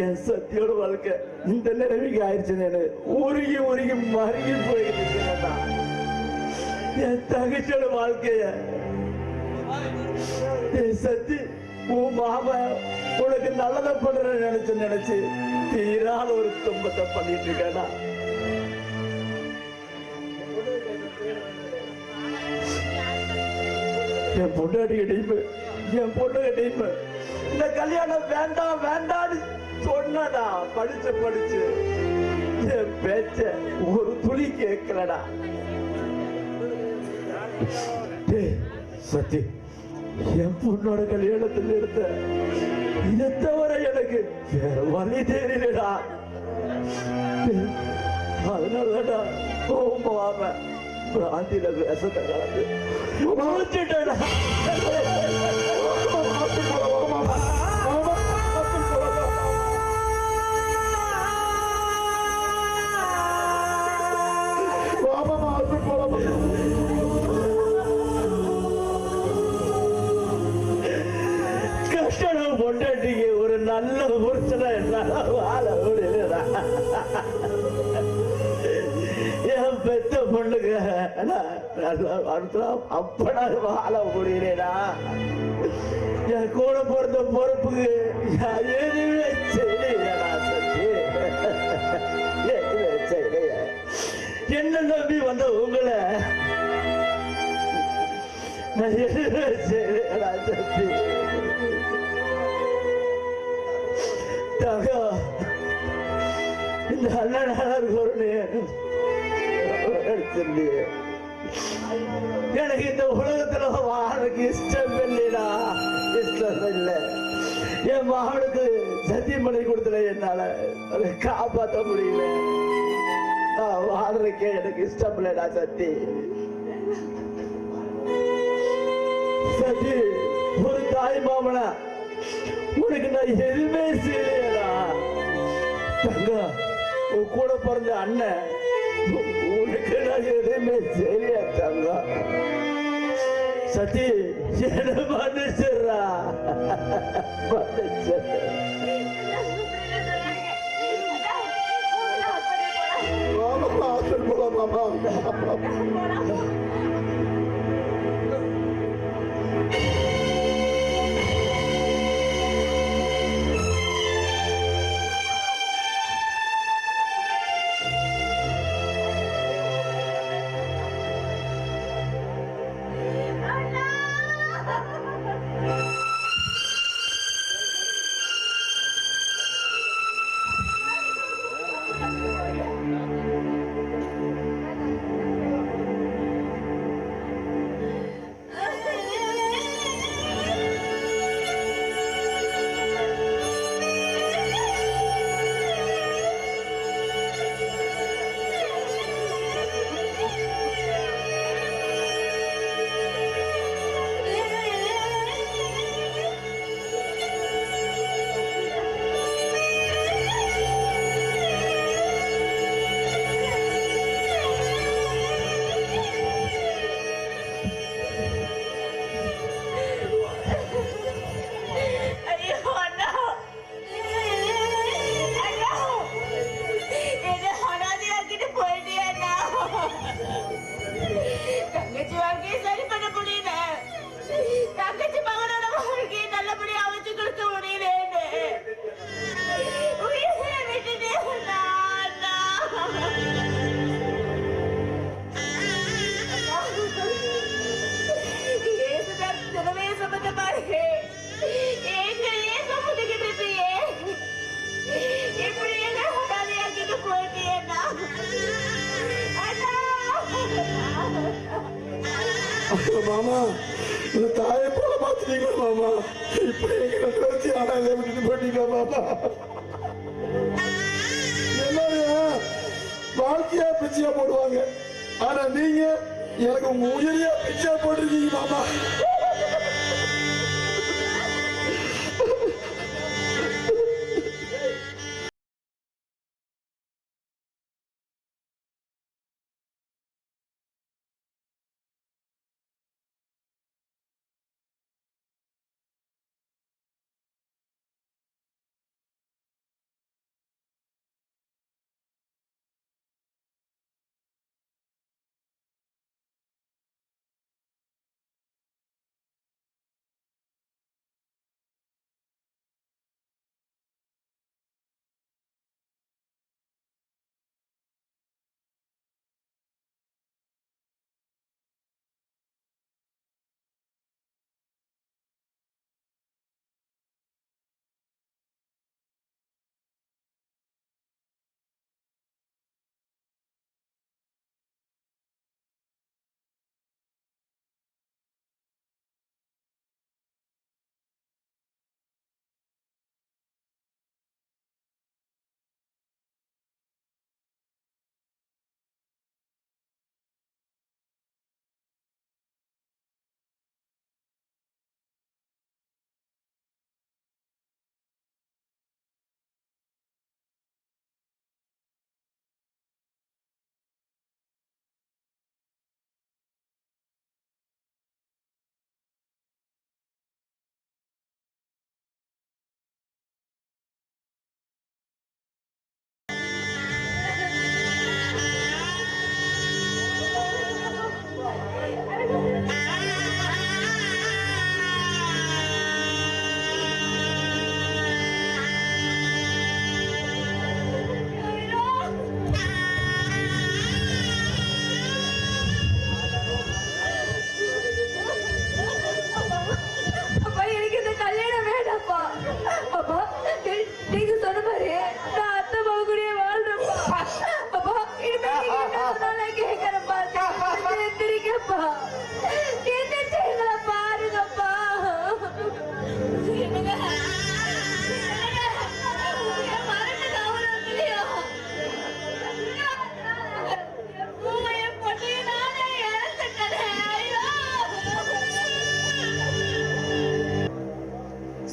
என் சத்தியோட வாழ்க்கை இந்த நிலைமைக்கு ஆயிடுச்சுன்னு உருகி உருகி மருகி போயிட்டு என் தங்கச்சியோட வாழ்க்கைய சத்தி உன் மாமா உனக்கு நல்லதை பண்ற நினைச்சு தீராத ஒரு துன்பத்தை பண்ணிட்டு இருக்கா. என் பொண்ணு டீம் இந்த கல்யாணம் வேண்டாம் வேண்டான்னு சொன்னடா. படிச்சு என் பேச்ச ஒரு துளி கேட்கலடா. சத்தி, என் பொண்ணோட கல்யாணத்தில் இருந்த இதை தவிர எனக்கு வேற வழி தெரியலடா. அதனாலடா போவாம பிராந்தியில பேசத்தை கலந்து முடிச்சுட்டா. கஷ்டம் பொண்டாட்டிக்கு ஒரு நல்ல புருஷனா என்னால வாழ முடியலடா. என் பெத்த பொண்ணுக்கு அப்படா வாழ முடியலடா. என் கூட பிறந்த பொறுப்புக்கு எதுவுமே செய்யலடா. எதுவுமே செய்யலைய. என்ன நம்பி வந்த உங்களை நான் எதுவுமே செய்யலடா சக்தி. இந்த அண்ணன் எனக்கு இந்த உலகத்துல வாழறதுக்கு இஷ்டம் இல்லைடா. இஷ்டம் இல்லை. என் மகனுக்கு சத்தியம் பண்ணி கொடுத்துல என்னால அதை காப்பாற்ற முடியல. வாழ்றதுக்கே எனக்கு இஷ்டம் இல்லைடா சத்தி. சத்தி, ஒரு தாய் மாமனா உனக்கு நான் எதுவுமே செய்யலையடா. தங்க, உன் கூட பிறந்த அண்ணன் உனக்கு நான் எதுவுமே செய்யலையா தங்க. சத்தி, என்ன மன்னிச்சிடுறா. மாமா ஹாஸ்பிட்டல் போலாம் மாமா மாமா இந்த தாயை போல பார்த்துட்டீங்களா மாமா இப்படி எங்க ஆனாலே விட்டுட்டு போயிட்டீங்களா மாமா எல்லாரும் வாழ்க்கையா பிச்சையா போடுவாங்க ஆனா நீங்க எனக்கு உங்க உயிரியா பிச்சையா போட்டிருக்கீங்க மாமா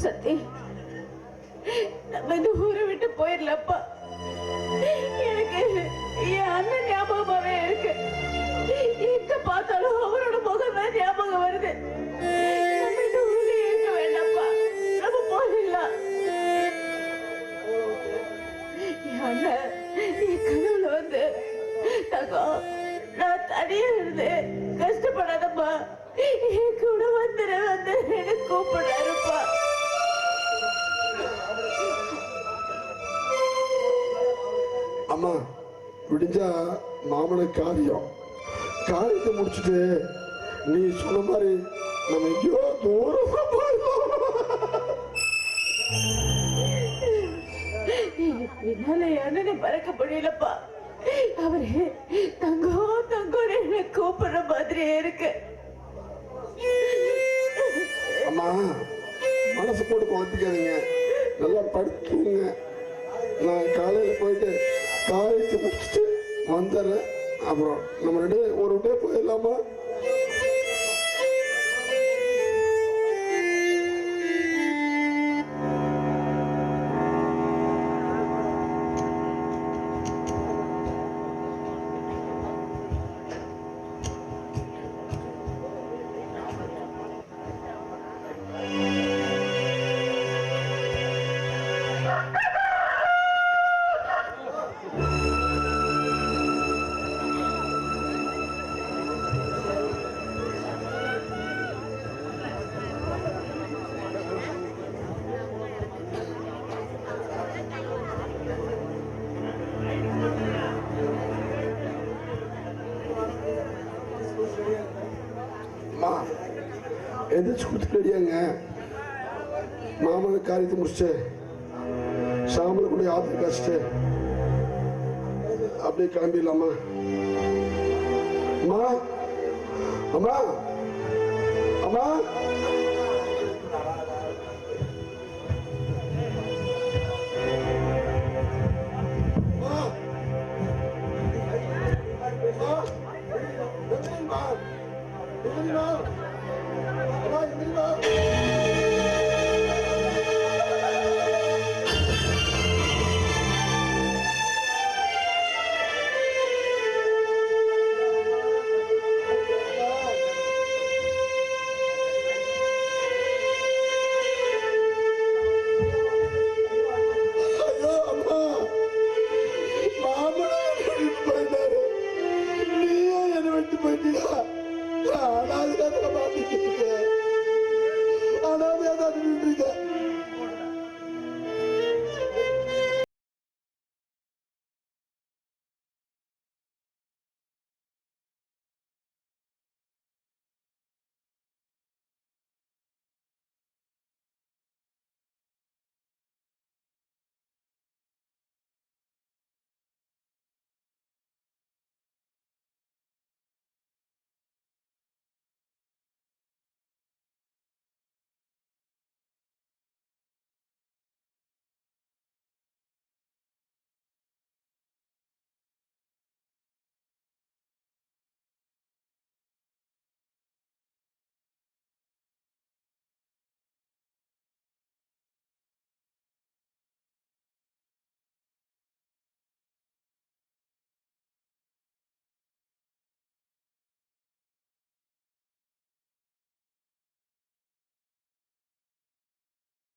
சத்தி நம்ம இந்த ஊரை விட்டு போயிடலப்பா எனக்கு என் அண்ணன் ஞாபகமாவே இருக்கு எங்க பார்த்தாலும் அவரோட முகம் தான் ஞாபகம் வருது நம்ம இந்த ஊர்ல இருக்க வேண்டாம்ப்பா நம்ம போயிடலாம் என் அண்ணன் என் கனவுல வந்து தங்கம் கூப்பிடுறாருப்பா. அம்மா விடிஞ்சா மாமனுக்கு காரியத்தை முடிச்சுட்டு நீ சொன்ன மாதிரி நம்ம எங்கேயோ தூரமா போயிடலாம். என்னால அண்ணனை மறக்க முடியலப்பா. அவரு தங்கம் தங்கம் கூப்பிடுற மாதிரியே இருக்கு. அம்மா மனசு போட்டு குழப்பிக்காதீங்க, நல்லா படுத்துங்க. நான் காலையில போயிட்டு காரியத்தை முடிச்சுட்டு வந்துடுறேன். அப்புறம் நம்ம ரெண்டு ஒரு டே போயிடலாமா? எதிர்த்து கொடுத்துட்டியாங்க. மாமனுக்கு காரியத்தை முடிச்சுட்டு சாம்பல் கூட ஆத்து காய்ச்சிட்டு அப்படியே கிளம்பிடலாமா? அம்மா அம்மா அம்மா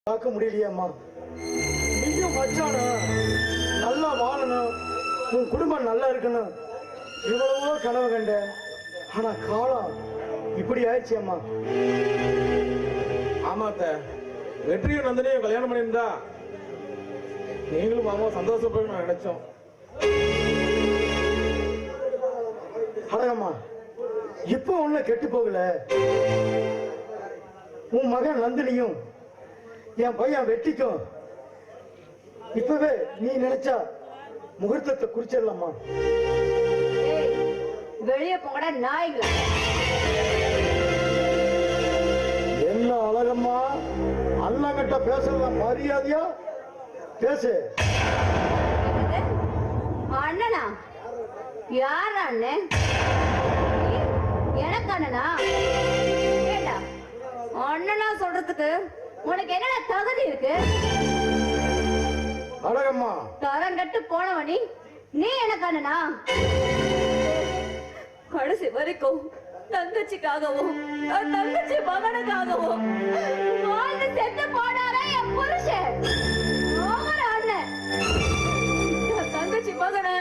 பார்க்க முடியலையம்மா. நீயும் மச்சானும் நல்லா வாழணும், உன் குடும்பம் நல்லா இருக்கணும், இவ்வளவோ கனவு கண்ட. ஆனா காலம் இப்படி ஆயிடுச்சு அம்மா. ஆமாத்த, வெற்றியும் நந்தினியும் கல்யாணம் பண்ணியிருந்தா நீங்களும் மாமா சந்தோஷப்படும் நான் நினைச்சோம். அடங்கம்மா, இப்போ ஒண்ணு கெட்டு போகல. உன் மகன் நந்தினியும் என் பையன் வெற்றிக்கும் இப்பவே நீ நினைச்சா முகூர்த்தத்தை குறிச்சிடலாமா? வெளியே போங்கடா நாய்களா. என்ன அழகம்மா, அண்ணங்கிட்ட பேசலாம் மரியாதையா பேசு. அண்ணனா? யார் அண்ணன்? எனக்கு அண்ணனா? அண்ணனா சொல்றதுக்கு உனக்கு என்ன தகுதி இருக்கு? அழகம்மா, தரம் கட்டு போனவனி நீ எனக்கு அண்ணனா? கடைசி வரைக்கும் தங்கச்சிக்காகவும் தங்கச்சி மகனுக்காகவும் வாழ்ந்து செத்து போனாரே என் புருஷன். அண்ணன் தங்கச்சி மகனை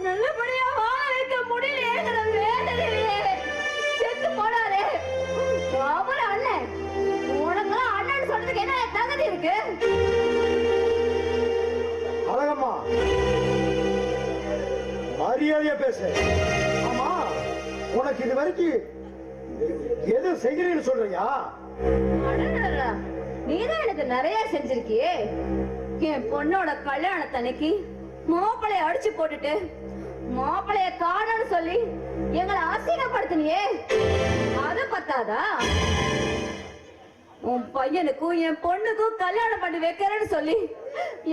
நல்லபடியா வாழ வைக்க முடியலையேங்கிற வேதனையிலே செத்து போனாரே அவர் அண்ணன். உங்களுக்கு? அழகம்மா, மரியாதையா பேசு. ஆமா, உனக்கு இது வரைக்கும் எது செய்கிறேன்னு சொல்றியா? அடடடா, நீதான் எனக்கு நிறைய செஞ்சிருக்கியே. என் பொண்ணோட கல்யாணத்தன்னைக்கு மாப்பிளைய அடிச்சு போட்டுட்டு மாப்பிளைய காணன்னு சொல்லி எங்களை அசிங்கப்படுத்தினியே, அது பத்தாதா? உன் பையனுக்கும் என் பொண்ணுக்கும் கல்யாணம் பண்ணி வைக்கிறேன்னு சொல்லி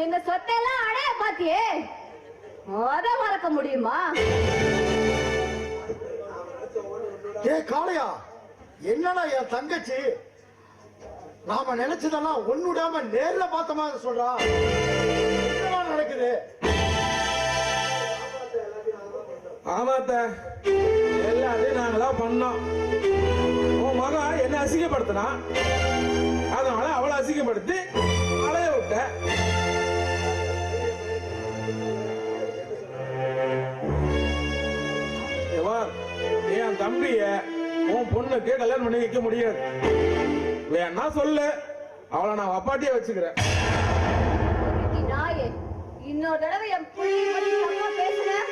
எங்க சொத்தையெல்லாம் அடைய பாத்தியே, அத மறக்க முடியுமா? ஏ காளையா, என்னடா என் தங்கச்சி நாம நினைச்சதெல்லாம் ஒண்ணுடாம நேர்ல பார்த்த மாதிரி சொல்றா. என்னடா நடக்குது? ஆமாத்த, எல்லாத்தையும் நாங்களாம் பண்ணோம். உன் மகன் என்ன அசிங்கப்படுத்தினா, அதனால அவளை அசிங்கப்படுத்தி அலைய விட்ட. என் தம்பிய உன் பொண்ணுக்கு கல்யாணம் பண்ணி வைக்க முடியாது. வேணா சொல்லு, அவளை நான் அப்பாட்டியே வச்சுக்கிறேன். இன்னொரு தடவை என் புள்ளி பேசுறேன்.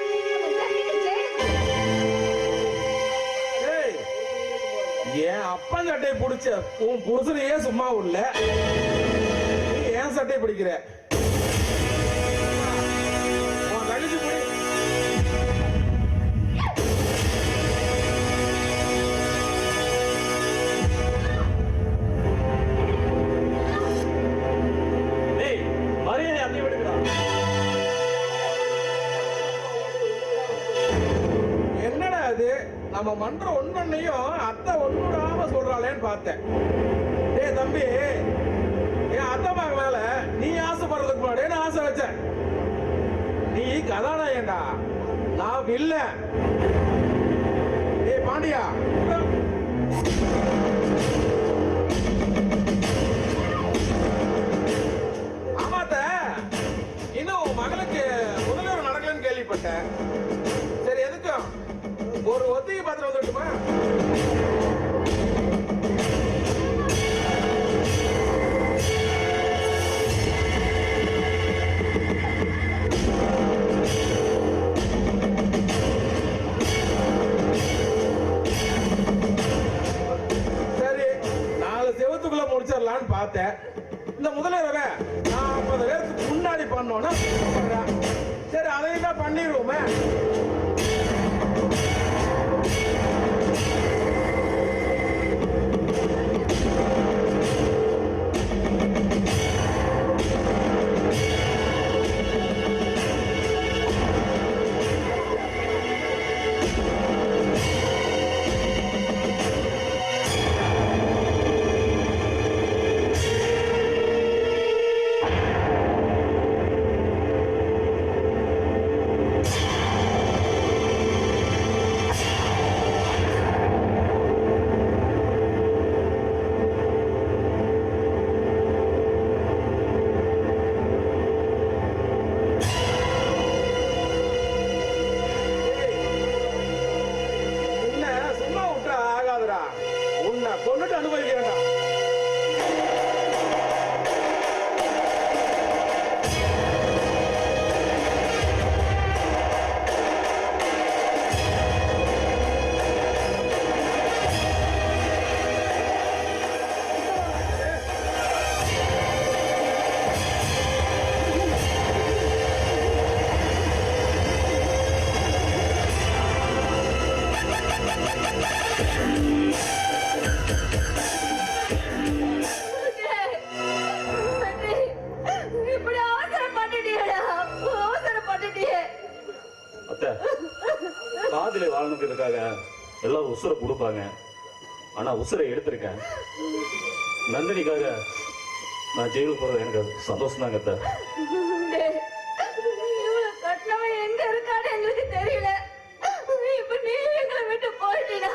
என் அப்பன் சட்டையை பிடிச்ச உன் புருஷனையே சும்மா உள்ள ஏன் சட்டையை பிடிக்கிற? உன் தங்கச்சி பிடி. மரியாதை அப்படி விடுக்கிறா. என்னடா அது, நம்ம மன்ற ஒன்னொன்னையும் அத்தை ஒண்ணுடாம சொல்றாளேன்னு பார்த்தேன். ஏய் தம்பி, என் அத்தை மக மேல நீ ஆசைப்படுறதுக்கு முன்னாடியே நான் ஆசை வச்சேன். நீ கதாநாயகன்டா, நான் வில்லன். ஏய் பாண்டியா, ஆமாத்த, இன்னும் உன் மகளுக்கு முதல்வர் நடக்கலன்னு கேள்விப்பட்டேன். சரி, எதுக்கும் ஒரு ஒத்திகை பாத்திரம் வந்துட்டுமா? சரி, 4 செவத்துக்குள்ள முடிச்சிடலான்னு பார்த்தேன். இந்த முதல்வரை 40 பேருக்கு முன்னாடி பண்ணோன்னா சரி, அதையும் தான் பண்ணிடுவோமே. கொண்டுட்டு அனுபவிக்கிறேன்டா. காதிலே வாழணுங்கிறதுக்காக எல்லாரும் உசுரை கொடுப்பாங்க. ஆனா உசுரை எடுத்திருக்கேன். நந்தினிக்காக நான் ஜெயிலுக்கு போறது எனக்கு சந்தோஷம் தாங்க. கட்டணவன் எங்க இருக்கான்னு எங்களுக்கு தெரியல. இப்ப நீ எங்களை விட்டு போயிட்டீனா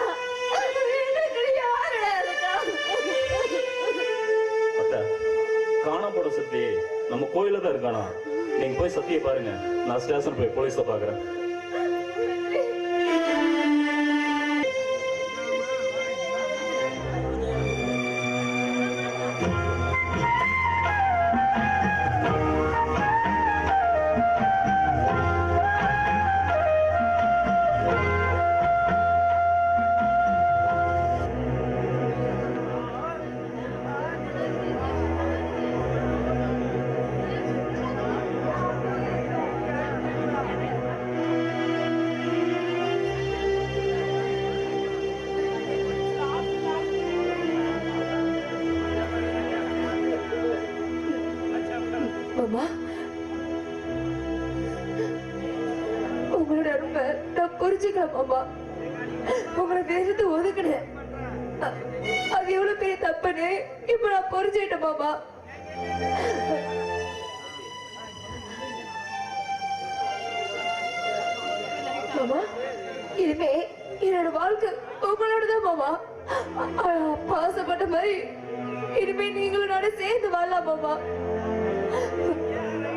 யாருடா இருக்கா? அத்தை, காணாம போட சத்தி நம்ம கோயில தான் இருக்கானா? நீங்க போய் சத்தியை பாருங்க. நான் ஸ்டேஷன் போய் போலீஸை பாக்குறேன். மாமா, உங்களோட அன்பை நான் புரிஞ்சுக்கலாம் மாமா. உங்களை வெறுத்து ஒதுக்கினேன். அது எவ்வளவு பெரிய தப்புன்னு இப்ப நான் புரிஞ்சுக்கிட்டேன் மாமா. மாமா, இனிமே என்னோட வாழ்க்கை உங்களோடதான் மாமா. அப்பா ஆசைப்பட்ட மாதிரி இனிமே நீங்களும் நானும் சேர்ந்து வாழலாம் மாமா.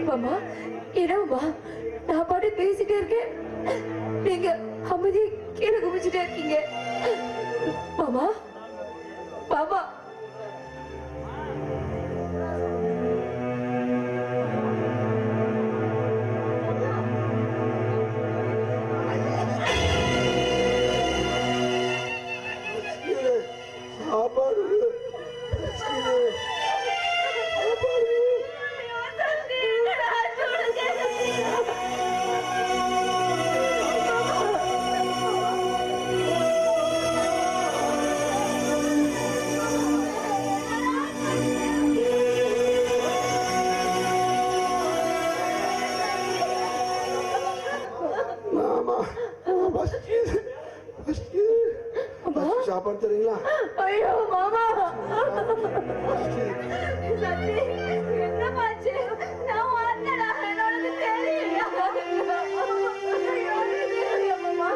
மாமா, என்னம்மா நான் பாட்டு பேசிட்டே இருக்கேன், நீங்க அமைதியா கீழே குமிச்சுட்டே இருக்கீங்க. மாமா, மாமா, சாப்பாடு சாப்பாடு தரீங்களா? ஐயோ மாமா, சத்தி என்னமாச்சு? நான் வந்தடா, என்னோட தெரியலையா? மாமா,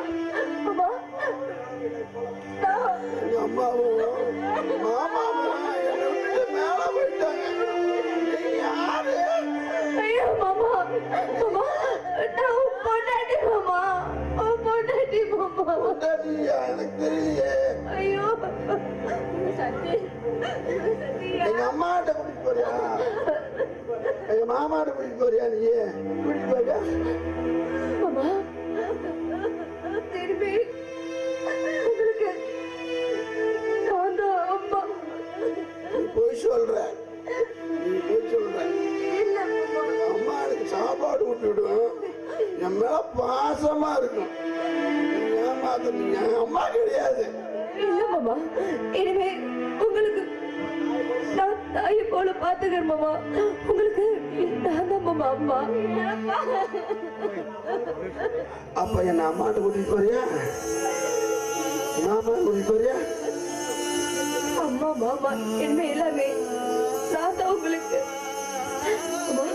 மாமா, எங்க அம்மாவும் மாமாவும் என்னை விட்டுட்டு மேல போயிட்டாங்க. நீங்க யாரு? ஐயோ மாமா, மாமா, நான் பொண்டாட்டி மாமா, பொண்டாட்டி மாமா. பொண்டாட்டியா? எனக்கு தெரியலையே. ஐயோ சத்தி, எங்க அம்மாட்ட கூட்டிட்டு போறியா? எங்க மாமாட்ட கூட்டிட்டு போறியா? நீ கூட்டிட்டு போறியா? மாமா, திரும்பி உங்களுக்கு நான் தான் அம்மா. நீ போய் சொல்ற, நீ போய் சொல்ற. இல்ல மாமா, அம்மா எனக்கு சாப்பாடு ஊட்டி விடுவேன், என் மேல பாசமா இருக்கும். நீ ஏமாத்த, நீ என் அம்மா கிடையாது. இல்ல மாமா, இனிமே உங்களுக்கு நான் தாயை போல பாத்துக்கிறேன் மாமா. உங்களுக்கு நான் தான் மாமா அம்மா. அப்ப என்ன அம்மாட்ட கூட்டிட்டு போறியா? மாமா கூட்டிட்டு போறியா? அம்மா மாமா என்ன எல்லாமே நான் தான் உங்களுக்கு. அம்மா,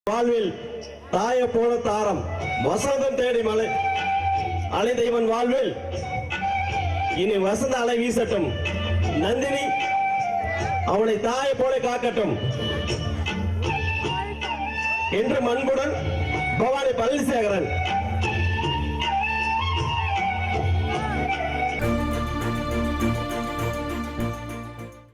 வாழ்வில் தாய போல தாரம் வசந்தம் தேடி மலை அலைந்த இவன் வாழ்வில் இனி வசந்த அலை வீசட்டும். நந்தினி அவனை தாய போல காக்கட்டும் என்று அன்புடன் பவானி பழனிசேகரன்.